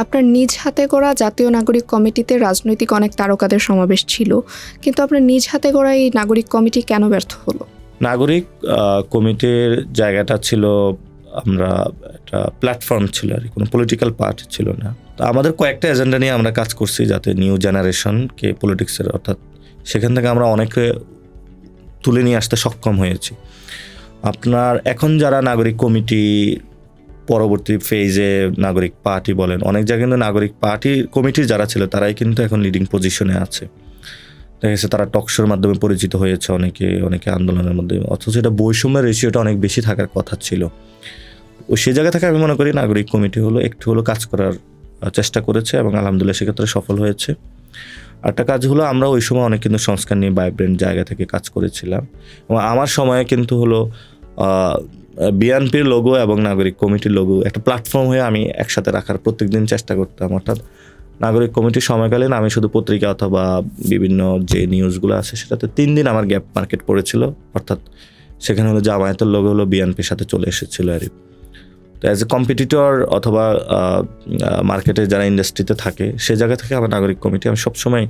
আপনার নিজ হাতে গড়া জাতীয় নাগরিক কমিটিতে রাজনৈতিক অনেক তারকাদের সমাবেশ ছিল, কিন্তু আপনার নিজ হাতে গড়া এই নাগরিক কমিটি কেন ব্যর্থ হলো? নাগরিক কমিটির জায়গাটা ছিল, আমরা একটা প্ল্যাটফর্ম ছিল আর কোনো পলিটিক্যাল পার্টি ছিল না। তো আমাদের কয়েকটা এজেন্ডা নিয়ে আমরা কাজ করছি, যাতে নিউ জেনারেশনকে পলিটিক্সের, অর্থাৎ সেখান থেকে আমরা অনেকে তুলে নিয়ে আসতে সক্ষম হয়েছি। আপনার এখন যারা নাগরিক কমিটি পরবর্তী ফেজে নাগরিক পার্টি বলেন, অনেক জায়গায় কিন্তু নাগরিক পার্টি কমিটির যারা ছিল তারাই কিন্তু এখন লিডিং পজিশনে আছে। দেখা গেছে তারা টকশোর মাধ্যমে পরিচিত হয়েছে অনেকে আন্দোলনের মধ্যে, অথচ এটা বৈষম্যের রেশিওটা অনেক বেশি থাকার কথা ছিল। ও সে জায়গা থেকে আমি মনে করি নাগরিক কমিটি একটু কাজ করার চেষ্টা করেছে এবং আলহামদুলিল্লাহ সেক্ষেত্রে সফল হয়েছে। আরেকটা কাজ হলো, আমরা ওই সময় অনেক কিন্তু সংস্কার নিয়ে ভাইব্রেন্ট জায়গা থেকে কাজ করেছিলাম, এবং আমার সময়ে কিন্তু বিএনপির লোগো এবং নাগরিক কমিটির লোগো একটা প্ল্যাটফর্ম হয়ে আমি একসাথে রাখার প্রত্যেকদিন চেষ্টা করতাম। অর্থাৎ নাগরিক কমিটির সময়কালীন আমি শুধু পত্রিকা অথবা বিভিন্ন যে নিউজগুলো আছে সেটাতে 3 দিন আমার গ্যাপ মার্কেট পড়েছিল, অর্থাৎ সেখানে জামায়াতের লোগো বিএনপির সাথে চলে এসেছিল আর। তো অ্যাজ এ কম্পিটিটর অথবা মার্কেটে যারা ইন্ডাস্ট্রিতে থাকে সে জায়গা থেকে আমার নাগরিক কমিটি আমি সবসময়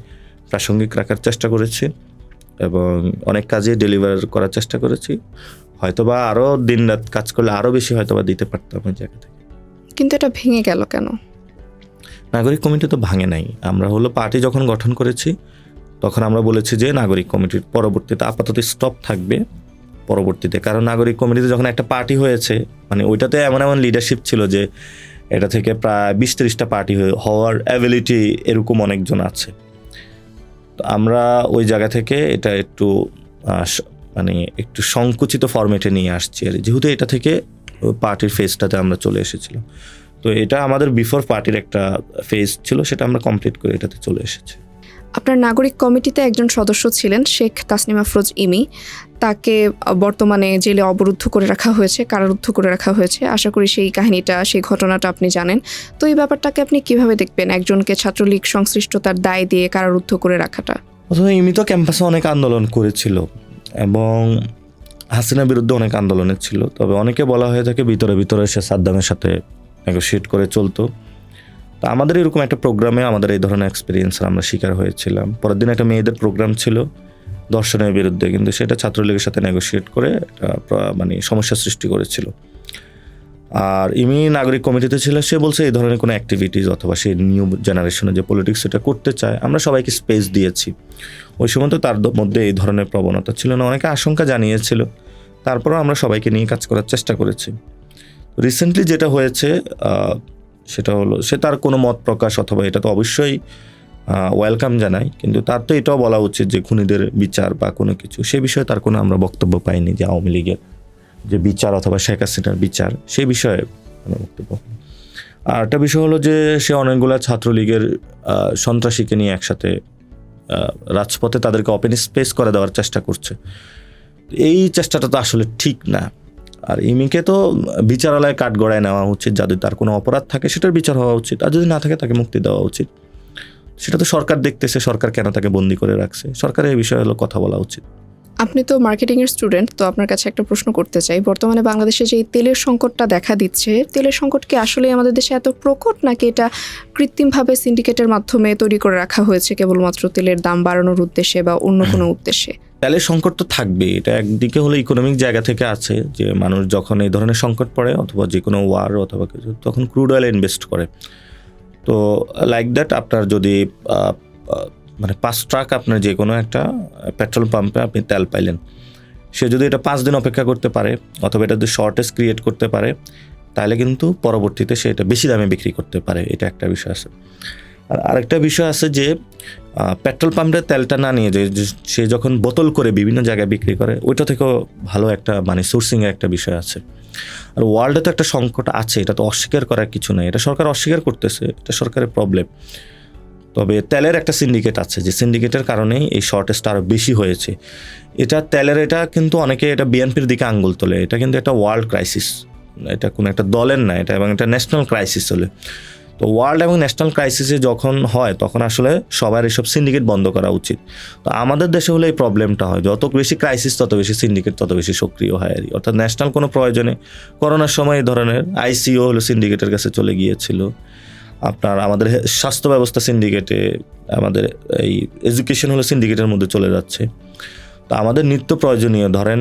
প্রাসঙ্গিক রাখার চেষ্টা করেছি এবং অনেক কাজে ডেলিভার করার চেষ্টা করেছি। হয়তোবা আরও দিন রাত কাজ করলে আরও বেশি হয়তোবা দিতে পারতাম ওই জায়গা থেকে। কিন্তু এটা ভেঙে গেল কেন? নাগরিক কমিটি তো ভাঙে নাই। আমরা পার্টি যখন গঠন করেছি তখন আমরা বলেছি যে নাগরিক কমিটির পরবর্তীতে আপাতত স্টপ থাকবে পরবর্তীতে, কারণ নাগরিক কমিটিতে যখন একটা পার্টি হয়েছে, মানে ওইটাতে এমন লিডারশিপ ছিল যে এটা থেকে প্রায় 20-30টা পার্টি হওয়ার অ্যাবিলিটি এরকম অনেকজন আছে। তো আমরা ওই জায়গা থেকে এটা একটু একটু সংকুচিত ফরম্যাটে নিয়ে আসছি আর, যেহেতু এটা থেকে পার্টির ফেজটাতে আমরা চলে এসেছিলাম। তো এটা আমাদের বিফোর পার্টির একটা ফেজ ছিল, সেটা আমরা কমপ্লিট করে এটাতে চলে এসেছি। আপনার নাগরিক কমিটিতে একজন সদস্য ছিলেন শেখ তাসনিম আফরোজ ইমি, তাকে বর্তমানে জেলে অবরুদ্ধ করে রাখা হয়েছে, কারারুদ্ধ করে রাখা হয়েছে। আশা করি সেই কাহিনীটা, সেই ঘটনাটা আপনি জানেন। তো এই ব্যাপারটাকে আপনি কিভাবে দেখবেন, একজনকে ছাত্রলীগ সংশ্লিষ্টতার দায় দিয়ে কারারুদ্ধ করে রাখাটা? প্রথমে ইমি তো ক্যাম্পাসে অনেক আন্দোলন করেছিল এবং হাসিনার বিরুদ্ধে অনেক আন্দোলনের ছিল, তবে অনেকে বলা হয়ে থাকে ভিতরে সে সাদ্দামের সাথে নেগোশিয়েট করে চলতো। তো আমাদের এরকম একটা প্রোগ্রামে আমাদের এই ধরনের এক্সপিরিয়েন্সের আমরা শিকার হয়েছিলাম। পরের দিন একটা মেয়েদের প্রোগ্রাম ছিল দর্শনের বিরুদ্ধে, কিন্তু সেটা ছাত্রলীগের সাথে নেগোশিয়েট করে সমস্যা সৃষ্টি করেছিল। আর ইমি নাগরিক কমিটিতে ছিল, সে বলছে এই ধরনের কোনো অ্যাক্টিভিটিস অথবা সেই নিউ জেনারেশনে যে পলিটিক্স সেটা করতে চায়, আমরা সবাইকে স্পেস দিয়েছি। ওই সময় তো তার মধ্যে এই ধরনের প্রবণতা ছিল না, অনেকে আশঙ্কা জানিয়েছিল, তারপরেও আমরা সবাইকে নিয়ে কাজ করার চেষ্টা করেছি। রিসেন্টলি যেটা হয়েছে সেটা হলো, সে তার কোনো মত প্রকাশ অথবা এটা তো অবশ্যই ওয়েলকাম জানাই, কিন্তু তার তো এটাও বলা উচিত যে খুনিদের বিচার বা কোনো কিছু, সে বিষয়ে তার কোনো আমরা বক্তব্য পাইনি যে আওয়ামী লীগের যে বিচার অথবা শেখ হাসিনার বিচার সেই বিষয়ে কোনো বক্তব্য। আর একটা বিষয় হলো যে সে অনেকগুলো ছাত্রলীগের সন্ত্রাসীকে নিয়ে একসাথে রাজপথে তাদেরকে ওপেন স্পেস করে দেওয়ার চেষ্টা করছে। এই চেষ্টাটা তো আসলে ঠিক না। আর ইমিকে তো বিচারালয়ে কাঠগড়ায় নেওয়া উচিত, যদি তার কোনো অপরাধ থাকে সেটার বিচার হওয়া উচিত, আর যদি না থাকে তাকে মুক্তি দেওয়া উচিত। সেটা তো সরকার দেখতেছে, সরকার কেন তাকে বন্দি করে রাখছে, সরকারের এই বিষয়ে কথা বলা উচিত। আপনি তো মার্কেটিংয়ের স্টুডেন্ট, তো আপনার কাছে একটা প্রশ্ন করতে চাই। বর্তমানে বাংলাদেশে যে এই তেলের সংকটটা দেখা দিচ্ছে, তেলের সংকট কি আসলে আমাদের দেশে এত প্রকট, নাকি এটা কৃত্রিমভাবে সিন্ডিকেটের মাধ্যমে তৈরি করে রাখা হয়েছে কেবলমাত্র তেলের দাম বাড়ানোর উদ্দেশ্যে বা অন্য কোনো উদ্দেশ্যে? তেলের সংকট তো থাকবে, এটা একদিকে হলো ইকোনমিক জায়গা থেকে আছে, যে মানুষ যখন এই ধরনের সংকট পড়ে অথবা যে কোনো ওয়ার অথবা কিছু, তখন ক্রুড অয়েলে ইনভেস্ট করে। তো লাইক দ্যাট আপনার যদি মানে 5 ট্রাক আপনার যে কোনো একটা পেট্রোল পাম্পে আপনি তেল পাইলেন, সে যদি এটা 5 দিন অপেক্ষা করতে পারে অথবা এটা যদি শর্টেজ ক্রিয়েট করতে পারে, তাহলে কিন্তু পরবর্তীতে সে এটা বেশি দামে বিক্রি করতে পারে। এটা একটা বিষয় আছে। আর আরেকটা বিষয় আছে যে পেট্রোল পাম্পের তেলটা না নিয়ে যে সে যখন বোতল করে বিভিন্ন জায়গায় বিক্রি করে, ওইটা থেকেও ভালো একটা মানে সোর্সিংয়ের একটা বিষয় আছে। আর ওয়ার্ল্ডে তো একটা সংকট আছে, এটা তো অস্বীকার করার কিছু নাই, এটা সরকার অস্বীকার করতেছে, এটা সরকারের প্রবলেম। তবে তেলের একটা সিন্ডিকেট আছে, যে সিন্ডিকেটের কারণেই এই শর্টেজটা আরও বেশি হয়েছে। এটা তেলের, এটা কিন্তু অনেকে এটা বিএনপির দিকে আঙ্গুল তোলে, এটা কিন্তু একটা ওয়ার্ল্ড ক্রাইসিস, এটা কোনো একটা দলের না, এটা এবং একটা ন্যাশনাল ক্রাইসিস হলে। তো ওয়ার্ল্ড এবং ন্যাশনাল ক্রাইসিসে যখন হয় তখন আসলে সবার এসব সিন্ডিকেট বন্ধ করা উচিত। তো আমাদের দেশে হলে এই প্রবলেমটা হয়, যত বেশি ক্রাইসিস তত বেশি সিন্ডিকেট তত বেশি সক্রিয় হয় আর কি। অর্থাৎ ন্যাশনাল কোনো প্রয়োজনে করোনার সময় এই ধরনের আইসিইউ হলো সিন্ডিকেটের কাছে চলে গিয়েছিল, আপনার আমাদের স্বাস্থ্য ব্যবস্থা সিন্ডিকেটে, আমাদের এই এডুকেশন হলো সিন্ডিকেটের মধ্যে চলে যাচ্ছে। তো আমাদের নিত্য প্রয়োজনীয় ধরেন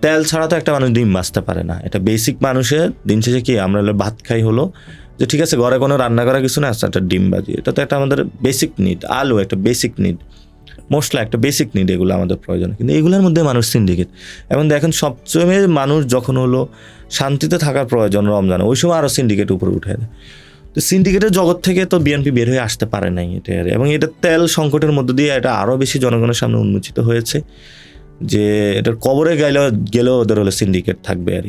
তেল ছাড়া তো একটা মানুষ ডিম বাঁচতে পারে না, এটা বেসিক মানুষের দিন শেষে কি আমরা হলো ভাত খাই, হলো যে ঠিক আছে ঘরে কোনো রান্না করা কিছু না, আচ্ছা একটা ডিম বাজি, এটা তো একটা আমাদের বেসিক নিড। আলু একটা বেসিক নিড, মশলা একটা বেসিক নিড, এগুলো আমাদের প্রয়োজন। কিন্তু এগুলোর মধ্যে মানুষ সিন্ডিকেট। এবং দেখেন সবচেয়ে মানুষ যখন হলো শান্তিতে থাকার প্রয়োজন রমজানে, ওই সময় আরও সিন্ডিকেট উপরে উঠে দেয়। তো সিন্ডিকেটের জগৎ থেকে তো বিএনপি বের হয়ে আসতে পারে নাই এটা। এবং এটা তেল সংকটের মধ্য দিয়ে এটা আরও বেশি জনগণের সামনে উন্মোচিত হয়েছে যে এটার কবরে গেলেও ওদের হলো সিন্ডিকেট থাকবে আর।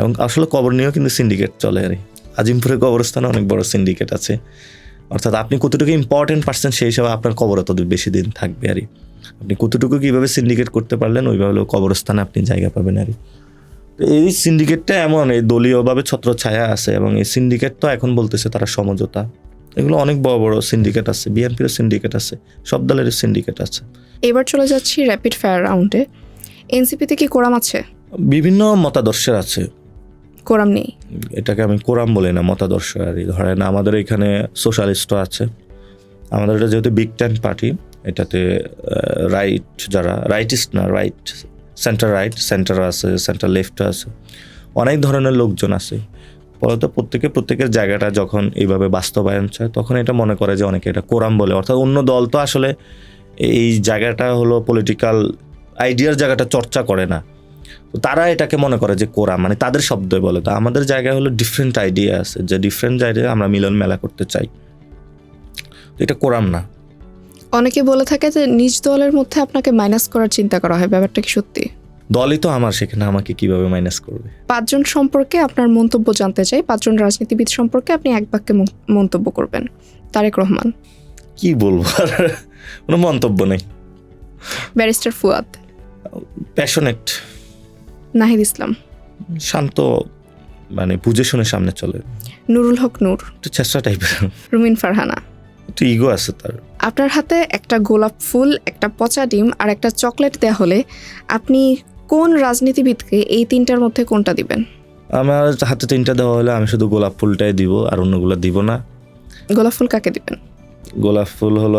এবং আসলে কবর নিয়েও কিন্তু সিন্ডিকেট চলে আর। আজিমপুরের কবরস্থানে অনেক বড় সিন্ডিকেট আছে, অর্থাৎ আপনি কতটুকু ইম্পর্টেন্ট পার্সন সেই হিসাবে আপনার কবরে তত বেশি দিন থাকবে আর। আপনি কতটুকু কীভাবে সিন্ডিকেট করতে পারলেন ওইভাবে কবরস্থানে আপনি জায়গা পাবেন আর। এই সিন্ডিকেটটা এমন, এই দলীয়ভাবে ছত্রছায়া আছে, এবং এই সিন্ডিকেট তো এখন বলতেছে তারা সমঝোতা। এগুলো অনেক বড় বড় সিন্ডিকেট আছে, বিএনপির সিন্ডিকেট আছে, সব দলের সিন্ডিকেট আছে। এবার চলে যাচ্ছি র্যাপিড ফায়ার রাউন্ডে। এনসিপিতে কি কোরাম আছে? বিভিন্ন মতাদর্শের আছে, কোরাম নেই। এটাকে আমি কোরাম বলি না, মতাদর্শ আর। ধরেন আমাদের এখানে সোশ্যালিস্টও আছে, আমাদের এটা যেহেতু বিগ টেন পার্টি, এটাতে রাইট যারা, রাইটিস্ট না, রাইট সেন্টার আছে, সেন্টার লেফট আছে, অনেক ধরনের লোকজন আছে। ফলত প্রত্যেকের জায়গাটা যখন এইভাবে বাস্তবায়ন চায় তখন এটা মনে করে যে অনেকে এটা কোরাম বলে। অর্থাৎ অন্য দল তো আসলে এই জায়গাটা হলো পলিটিক্যাল আইডিয়ার জায়গাটা চর্চা করে না, তো তারা এটাকে মনে করে যে কোরাম, মানে তাদের শব্দই বলে। তো আমাদের জায়গায় হলো ডিফারেন্ট আইডিয়া আছে, যে ডিফারেন্ট আইডিয়া আমরা মিলন মেলা করতে চাই, তো এটা কোরাম না। অনেকে বলে থাকে যে নিজ দলের মধ্যে আপনাকে মাইনাস করার চিন্তা করা হয়, ব্যাপারটা কি সত্যি? দলই তো আমার, সেখানে আমাকে কিভাবে মাইনাস করবে? 5 জন সম্পর্কে আপনার মন্তব্য জানতে চাই। 5 জন রাজনীতিবিদ সম্পর্কে আপনি এক বাক্যে মন্তব্য করবেন। তারেক রহমান। কি বলবো আর, কোনো মন্তব্য নেই। ব্যারিস্টার ফুয়াদ। প্যাশনেট। নাহিদ ইসলাম। শান্ত, মানে বুঝে শুনে সামনে চলে। নুরুল হক নূর। একটু চেষ্টা টাইপের। রুমিন ফারহানা। একটু ইগো আছে তার। আপনার হাতে একটা গোলাপ ফুল, একটা পচা ডিম আর একটা চকলেট দেওয়া হলে আপনি কোন রাজনীতিবিদকে এই 3টার মধ্যে কোনটা দিবেন? আমার হাতে 3টা দেওয়া হলে আমি শুধু গোলাপ ফুলটাই দিব, আর অন্যগুলো দিব না। গোলাপ ফুল কাকে দিবেন? গোলাপ ফুল হলো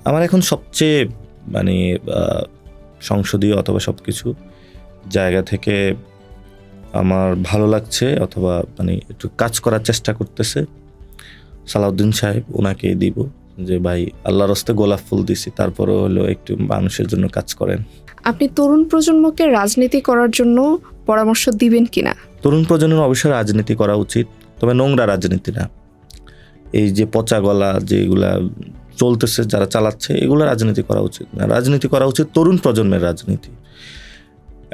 আমার এখন সবচেয়ে মানে সংসদীয় অথবা সব কিছু জায়গা থেকে আমার ভালো লাগছে, অথবা মানে একটু কাজ করার চেষ্টা করতেছে সালাউদ্দিন সাহেব, ওনাকেই দিব। যে ভাই আল্লাহর হস্তে গোলাপ ফুল দিছি, তারপরে হলো একটু মানুষের জন্য কাজ করেন। আপনি তরুণ প্রজন্মকে রাজনীতি করার জন্য পরামর্শ দিবেন কিনা? তরুণ প্রজন্মের অবশ্যই রাজনীতি করা উচিত, তবে নোংরা রাজনীতি না। এই যে পচা গলা যেগুলা চলতেছে, যারা চালাচ্ছে, এগুলো রাজনীতি করা উচিত না। রাজনীতি করা উচিত তরুণ প্রজন্মের রাজনীতি।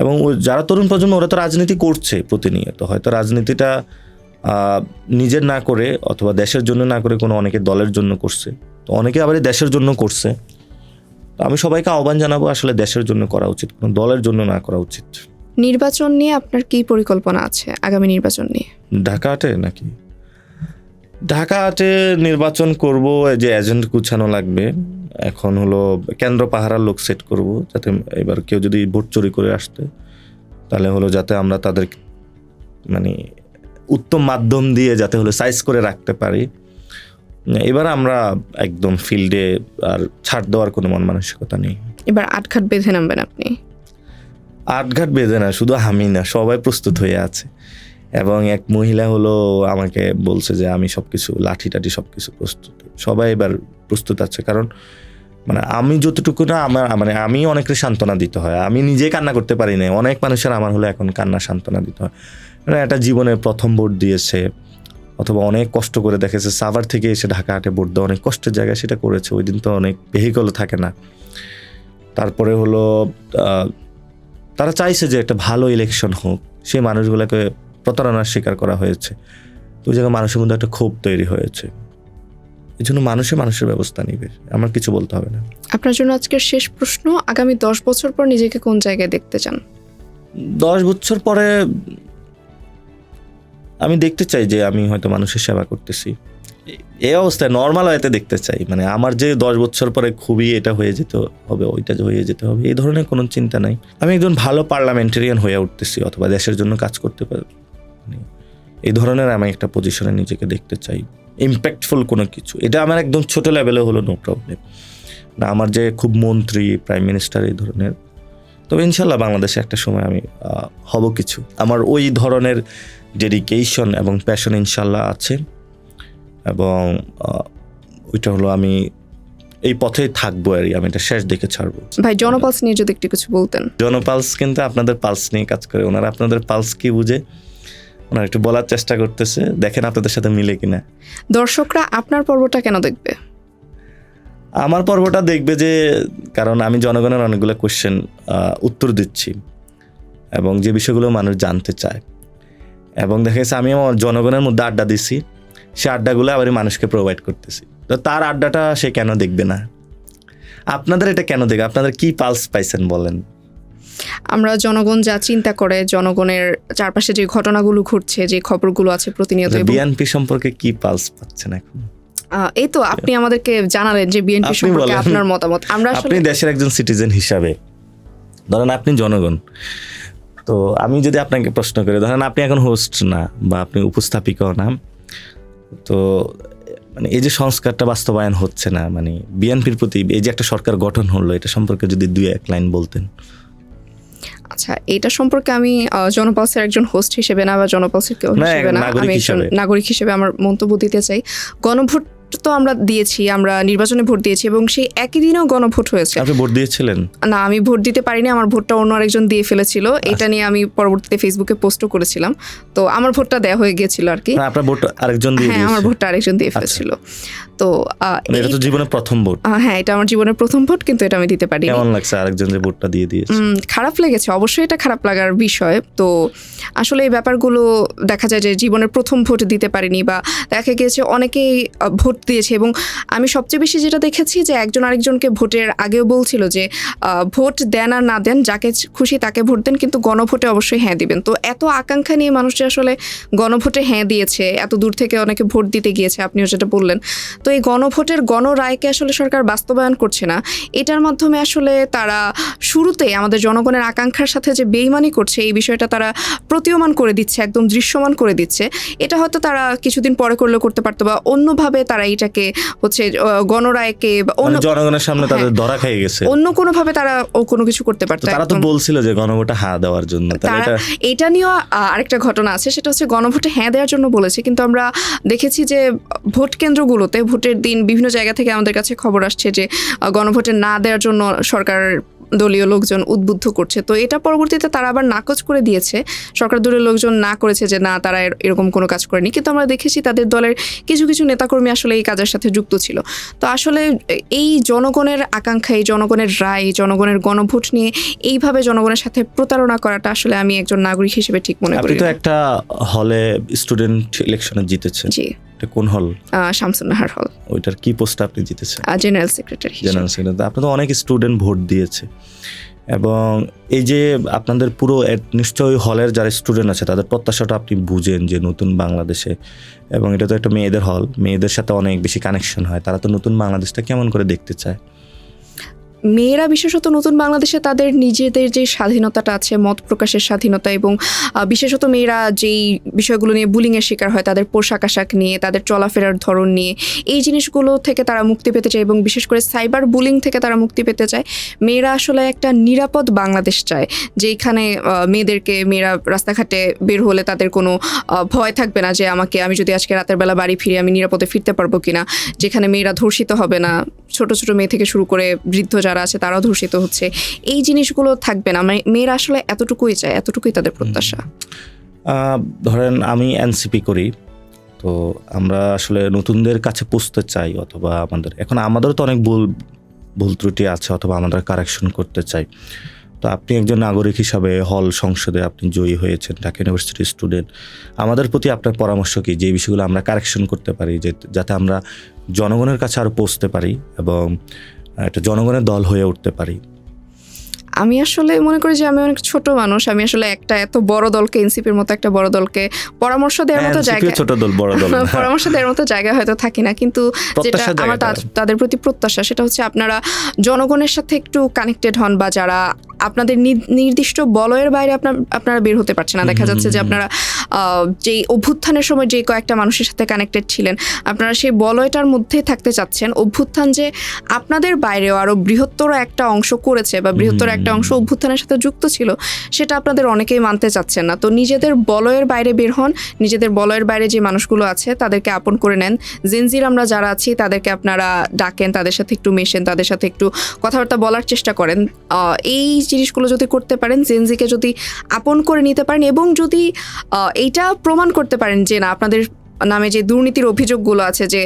এবং যারা তরুণ প্রজন্ম, ওরা তো রাজনীতি করছে প্রতিনিয়ত, হয়তো রাজনীতিটা নিজের না করে অথবা দেশের জন্য না করে কোনো অনেকে দলের জন্য করছে, তো অনেকে আবার দেশের জন্য করছে। তো আমি সবাইকে আহ্বান জানাবো আসলে দেশের জন্য করা উচিত, কোনো দলের জন্য না করা উচিত। নির্বাচন নিয়ে আপনার কি পরিকল্পনা আছে, আগামী নির্বাচন নিয়ে? ঢাকা হাটে নাকি? ঢাকা হাটে নির্বাচন করব, যে এজেন্ট গুছানো লাগবে, এখন হলো কেন্দ্র পাহারার লোক সেট করব, যাতে এবার কেউ যদি ভোট চুরি করে আসতে, তাহলে হলো যাতে আমরা তাদের মানে উত্তম মাধ্যম দিয়ে যাতে হলো সাইজ করে রাখতে পারি। এবার আমরা একদম ফিল্ডে আর ছাড় দেওয়ার কোনো মন মানসিকতা নেই। এবার আটঘাট বেঁধে নামবেন আপনি? আটঘাট বেঁধে না, শুধু আমি না, সবাই প্রস্তুত হয়ে আছে। এবং এক মহিলা হলো আমাকে বলছে যে আমি সবকিছু লাঠি টাঠি সবকিছু প্রস্তুত, সবাই এবার প্রস্তুত আছে। কারণ মানে আমি যতটুকু না আমার মানে আমি অনেকের সান্ত্বনা দিতে হয়, আমি নিজে কান্না করতে পারি না, অনেক মানুষের আমার হলো এখন কান্না সান্ত্বনা দিতে হয়। মানে একটা জীবনের প্রথম ভোট দিয়েছে, অথবা অনেক কষ্ট করে দেখেছে, সাভার থেকে এসে ঢাকা হাটে ভোট দেওয়া অনেক কষ্টের জায়গায় সেটা করেছে। ওই দিন তো অনেক ভেহিকলও থাকে না। তারপরে হলো তারা চাইছে যে একটা ভালো ইলেকশন হোক, সেই মানুষগুলোকে প্রতারণার শিকার করা হয়েছে। তো ওই জায়গায় মানুষের মধ্যে একটা ক্ষোভ তৈরি হয়েছে। এই জন্য মানুষের ব্যবস্থা নিবে, আমার কিছু বলতে হবে না। আপনার জন্য আজকের শেষ প্রশ্ন, আগামী 10 বছর পর নিজেকে কোন জায়গায় দেখতে চান? 10 বছর পরে আমি দেখতে চাই যে আমি হয়তো মানুষের সেবা করতেছি, এই অবস্থায় নর্মাল হয়তো দেখতে চাই। মানে আমার যে 10 বছর পরে খুবই এটা হয়ে যেতে হবে, ওইটা হয়ে যেতে হবে, এই ধরনের কোনো চিন্তা নাই। আমি একজন ভালো পার্লামেন্টারিয়ান হয়ে উঠতেছি, অথবা দেশের জন্য কাজ করতে পারি, এই ধরনের আমি একটা পজিশনে নিজেকে দেখতে চাই, ইম্প্যাক্টফুল কোনো কিছু। এটা আমার একদম ছোট লেভেলে হলো নো প্রবলেম না, আমার যে খুব মন্ত্রী প্রাইম মিনিস্টার এই ধরনের। তবে ইনশাল্লাহ বাংলাদেশে একটা সময় আমি হব কিছু, আমার ওই ধরনের ডেডিকেশন এবং প্যাশন ইনশাল্লাহ আছে। এবং ওইটা হলো আমি এই পথেই থাকবো, আর আমি এটা শেষ দেখে ছাড়বো। ভাই জনপালস নিয়ে যদি একটু কিছু বলতেন। জনপালস কিন্তু আপনাদের পালস নিয়ে কাজ করে, ওনারা আপনাদের পালস কি বুঝে ওনারা একটু বলার চেষ্টা করতেছে, দেখেন আপনাদের সাথে মিলে কিনা। দর্শকরা আপনার পর্বটা কেন দেখবে? আমার পর্বটা দেখবে যে কারণ আমি জনগণের অনেকগুলো কোশ্চেন উত্তর দিচ্ছি, এবং যে বিষয়গুলো মানুষ জানতে চায়, এবং দেখা গেছে আমি আমার জনগণের মধ্যে আড্ডা দিচ্ছি, সে আড্ডাগুলো আবার মানুষকে প্রোভাইড করতেছি। তো তার আড্ডাটা সে কেন দেখবে না? আপনাদের এটা কেন দেখবে? আপনাদের কি পালস পাইছেন বলেন? আমরা জনগণ যা চিন্তা করে, জনগণের চারপাশে যে ঘটনাগুলো ঘটছে, যে খবরগুলো আছে প্রতিনিয়ত, বিএনপি সম্পর্কে কি পালস পাচ্ছেন এখন? এই তো আপনি আমাদেরকে জানালেন যে বিএনপি সম্পর্কে আপনার মতামত। আমরা আপনি দেশের একজন সিটিজেন হিসাবে, ধরেন আপনি জনগণ, তো আমি যদি আপনাকে প্রশ্ন করি, ধরেন আপনি এখন হোস্ট না বা আপনি উপস্থাপিকাও না, তো মানে এই যে সংস্কারটা বাস্তবায়ন হচ্ছে না, মানে বিএনপির প্রতি এই যে একটা সরকার গঠন হলো, এটা সম্পর্কে যদি 2-1 লাইন বলতেন। আচ্ছা, এটা সম্পর্কে আমি জনপালসের একজন হোস্ট হিসেবে না, বা জনপালসের কেউ হিসেবে না, আমি একজন নাগরিক হিসেবে আমার মন্তব্য দিতে চাই। গণভোট তো আমরা দিয়েছি, আমরা নির্বাচনে ভোট দিয়েছি, এবং সেই একই দিনেও গণভোট হয়েছে। আপনি ভোট দিয়েছিলেন? না, আমি ভোট দিতে পারিনি, আমার ভোটটা অন্য আরেকজন দিয়ে ফেলেছিল। এটা নিয়ে আমি পরবর্তীতে ফেসবুকে পোস্টও করেছিলাম। তো আমার ভোটটা দেয়া হয়ে গিয়েছিল আর কি। আপনার ভোট আরেকজন দিয়ে দিয়েছে? হ্যাঁ, আমার ভোটটা আরেকজন দিয়ে ফেলেছিল। তো এটা তো জীবনের প্রথম ভোট। হ্যাঁ, এটা আমার জীবনের প্রথম ভোট, কিন্তু এটা আমি দিতে পারিনি। কেমন লাগছে আরেকজন যে ভোটটা দিয়ে দিয়েছে? খারাপ লেগেছে, অবশ্যই এটা খারাপ লাগার বিষয়। তো আসলে এই ব্যাপারগুলো দেখা যায় যে জীবনের প্রথম ভোট দিতে পারিনি, বা দেখা গিয়েছে অনেকেই ভোট দিয়েছে, এবং আমি সবচেয়ে বেশি যেটা দেখেছি যে একজন আরেকজনকে ভোটের আগেও বলছিল যে ভোট দেন আর না দেন, যাকে খুশি তাকে ভোট দেন, কিন্তু গণভোটে অবশ্যই হ্যাঁ দিবেন। তো এত আকাঙ্ক্ষা নিয়ে মানুষরা আসলে গণভোটে হ্যাঁ দিয়েছে, এত দূর থেকে অনেকে ভোট দিতে গিয়েছে, আপনিও যেটা বললেন। তো এই গণভোটের গণরায়কে আসলে সরকার বাস্তবায়ন করছে না। এটার মাধ্যমে আসলে তারা শুরুতে আমাদের জনগণের আকাঙ্ক্ষার সাথে যে বেইমানি করছে, এই বিষয়টা তারা প্রতীয়মান করে দিচ্ছে, একদম দৃশ্যমান করে দিচ্ছে। এটা হয়তো তারা কিছুদিন পরে করলেও করতে পারতো, বা অন্যভাবে তারা এটাকে হচ্ছে গণরায়কে অন্য জনগণের সামনে তাদের ধরা খেয়ে গেছে, অন্য কোনোভাবে তারা কোনো কিছু করতে পারতো। তারা তো বলছিল যে গণভোটে হ্যাঁ দেওয়ার জন্য। এটা নিয়েও আরেকটা ঘটনা আছে, সেটা হচ্ছে গণভোটে হ্যাঁ দেওয়ার জন্য বলেছে, কিন্তু আমরা দেখেছি যে ভোট কেন্দ্রগুলোতে ভোটের দিন বিভিন্ন জায়গা থেকে আমাদের কাছে খবর আসছে যে গণভোটে না দেওয়ার জন্য সরকার দলীয় লোকজন উদ্বুদ্ধ করছে। তো এটা পরবর্তীতে তারা আবার নাকচ করে দিয়েছে, সরকার দলীয় লোকজন না করেছে যে না, তারা এরকম কোনো কাজ করেনি। কিন্তু আমরা দেখেছি তাদের দলের কিছু কিছু নেতাকর্মী আসলে এই কাজের সাথে যুক্ত ছিল। তো আসলে এই জনগণের আকাঙ্ক্ষা, এই জনগণের রায়, জনগণের গণভোট নিয়ে এইভাবে জনগণের সাথে প্রতারণা করাটা আসলে আমি একজন নাগরিক হিসেবে ঠিক মনে করি। আপনি তো একটা হলে স্টুডেন্ট ইলেকশনে জিতেছেন। জি। এটা কোন হল? শামসুন্নাহার হল। ওইটার কি পোস্টে আপনি জিতেছেন? General secretary. General secretary. আপনি তো অনেক স্টুডেন্ট ভোট দিয়েছে, এবং এই যে আপনাদের পুরো নিশ্চয়ই হলের যারা স্টুডেন্ট আছে তাদের প্রত্যাশাটা আপনি বুঝেন যে নতুন বাংলাদেশে, এবং এটা তো একটা মেয়েদের হল, মেয়েদের সাথে অনেক বেশি কানেকশন হয়, তারা তো নতুন বাংলাদেশটা কেমন করে দেখতে চায়। মেয়েরা বিশেষত নতুন বাংলাদেশে তাদের নিজেদের যে স্বাধীনতাটা আছে, মত প্রকাশের স্বাধীনতা, এবং বিশেষত মেয়েরা যেই বিষয়গুলো নিয়ে বুলিংয়ের শিকার হয়, তাদের পোশাক আশাক নিয়ে, তাদের চলাফেরার ধরন নিয়ে, এই জিনিসগুলো থেকে তারা মুক্তি পেতে চায় এবং বিশেষ করে সাইবার বুলিং থেকে তারা মুক্তি পেতে চায়। মেয়েরা আসলে একটা নিরাপদ বাংলাদেশ চায়, যেখানে মেয়েরা রাস্তাঘাটে বের হলে তাদের কোনো ভয় থাকবে না যে আমি যদি আজকে রাতের বেলা বাড়ি ফিরে আমি নিরাপদে ফিরতে পারবো কিনা, যেখানে মেয়েরা ধর্ষিত হবে না, ছোট ছোট মেয়ে থেকে শুরু করে বৃদ্ধ যারা আছে তারাও ধর্ষিত হচ্ছে, এই জিনিসগুলো থাকবে না। মেয়েরা আসলে এতটুকুই চায়, এতটুকুই তাদের প্রত্যাশা। ধরেন আমি এনসিপি করি, তো আমরা আসলে নতুনদের কাছে পৌঁছতে চাই, অথবা আমাদেরও তো অনেক ভুল ত্রুটি আছে, অথবা আমরা কারেকশন করতে চাই। তো আপনি একজন নাগরিক হিসাবে হল সংসদে আপনি জয়ী হয়েছেন, ঢাকা ইউনিভার্সিটির স্টুডেন্ট, আমাদের প্রতি আপনার পরামর্শ কি, যে বিষয়গুলো আমরা কারেকশন করতে পারি, যাতে আমরা জনগণের কাছে আরও পৌঁছতে পারি এবং একটা জনগণের দল হয়ে উঠতে পারি? আমি আসলে মনে করি যে আমি অনেক ছোট মানুষ, আমি আসলে একটা এত বড় দলকে, এনসিপির মতো একটা বড় দলকে পরামর্শ দেওয়ার মতো জায়গা, ছোট দল বড় দল পরামর্শ দেওয়ার মতো জায়গা হয়তো থাকি না, কিন্তু যেটা আমার তাদের প্রতি প্রত্যাশা সেটা হচ্ছে আপনারা জনগণের সাথে একটু কানেক্টেড হন, বা যারা আপনাদের নির্দিষ্ট বলয়ের বাইরে আপনারা বের হতে পারছেন না। দেখা যাচ্ছে যে আপনারা যেই অভ্যুত্থানের সময় যে কয়েকটা মানুষের সাথে কানেক্টেড ছিলেন, আপনারা সেই বলয়টার মধ্যে থাকতে চাচ্ছেন। অভ্যুত্থান যে আপনাদের বাইরেও আরো বৃহত্তর একটা অংশ করেছে, বা বৃহত্তর একটা অংশ অভ্যুত্থানের সাথে যুক্ত ছিল, সেটা আপনাদের অনেকেই মানতে চাচ্ছেন না। তো নিজেদের বলয়ের বাইরে বের হন, নিজেদের বলয়ের বাইরে যে মানুষগুলো আছে তাদেরকে আপন করে নেন। জেনজির আমরা যারা আছি তাদেরকে আপনারা ডাকেন, তাদের সাথে একটু মেশেন, তাদের সাথে একটু কথাবার্তা বলার চেষ্টা করেন। এই জিনিসগুলো যদি করতে পারেন, জেনজিকে যদি আপন করে নিতে পারেন, এবং যদি এইটা প্রমাণ করতে পারেন যে না, আপনাদের নামে যে দুর্নীতির অভিযোগগুলো আছে, যে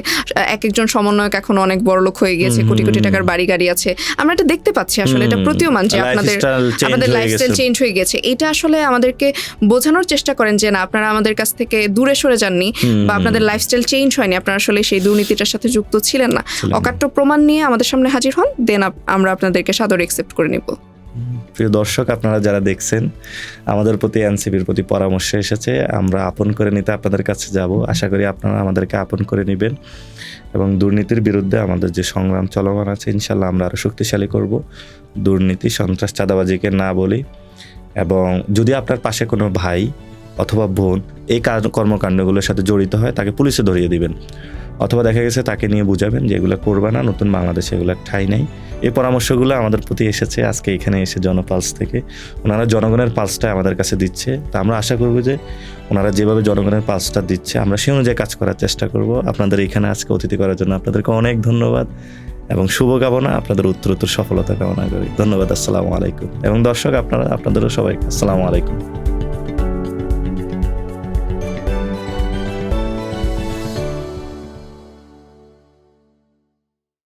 একজন সমন্বয়ক এখন অনেক বড় লোক হয়ে গিয়েছে, কোটি কোটি টাকার বাড়ি গাড়ি আছে, আমরা এটা দেখতে পাচ্ছি, আসলে এটা প্রতীয়মান যে আপনাদের লাইফস্টাইল চেঞ্জ হয়ে গেছে। এটা আসলে আমাদেরকে বোঝানোর চেষ্টা করেন যে না, আপনারা আমাদের কাছ থেকে দূরে সরে যাননি, বা আপনাদের লাইফস্টাইল চেঞ্জ হয়নি, আপনারা আসলে সেই দুর্নীতিটার সাথে যুক্ত ছিলেন না। অকাট্য প্রমাণ নিয়ে আমাদের সামনে হাজির হন, দেন আমরা আপনাদেরকে সাদরে অ্যাকসেপ্ট করে নেব। প্রিয় দর্শক, আপনারা যারা দেখছেন, আমাদের প্রতি এনসিপির প্রতি পরামর্শ এসেছে, আমরা আপন করে নিতে আপনাদের কাছে যাব। আশা করি আপনারা আমাদেরকে আপন করে নেবেন এবং দুর্নীতির বিরুদ্ধে আমাদের যে সংগ্রাম চলমান আছে, ইনশাল্লাহ আমরা আরও শক্তিশালী করব। দুর্নীতি, সন্ত্রাস, চাঁদাবাজিকে না বলি, এবং যদি আপনার পাশে কোনো ভাই অথবা বোন এই কর্মকাণ্ডগুলোর সাথে জড়িত হয়, তাকে পুলিশে ধরিয়ে দিবেন, অথবা দেখা গেছে তাকে নিয়ে বুঝাবেন যে এগুলো করবে না, নতুন বাংলাদেশে এগুলো ঠাঁই নেই। এই পরামর্শগুলো আমাদের প্রতি এসেছে আজকে এখানে এসে জনপালস থেকে। ওনারা জনগণের পালসটা আমাদের কাছে দিচ্ছে, তা আমরা আশা করব যে ওনারা যেভাবে জনগণের পালসটা দিচ্ছে আমরা সেই অনুযায়ী কাজ করার চেষ্টা করব। আপনাদের এখানে আজকে অতিথি করার জন্য আপনাদেরকে অনেক ধন্যবাদ এবং শুভকামনা, আপনাদের উত্তরোত্তর সফলতা কামনা করি। ধন্যবাদ। আসসালামু আলাইকুম। এবং দর্শক, আপনাদেরও সবাইকে আসসালামু আলাইকুম।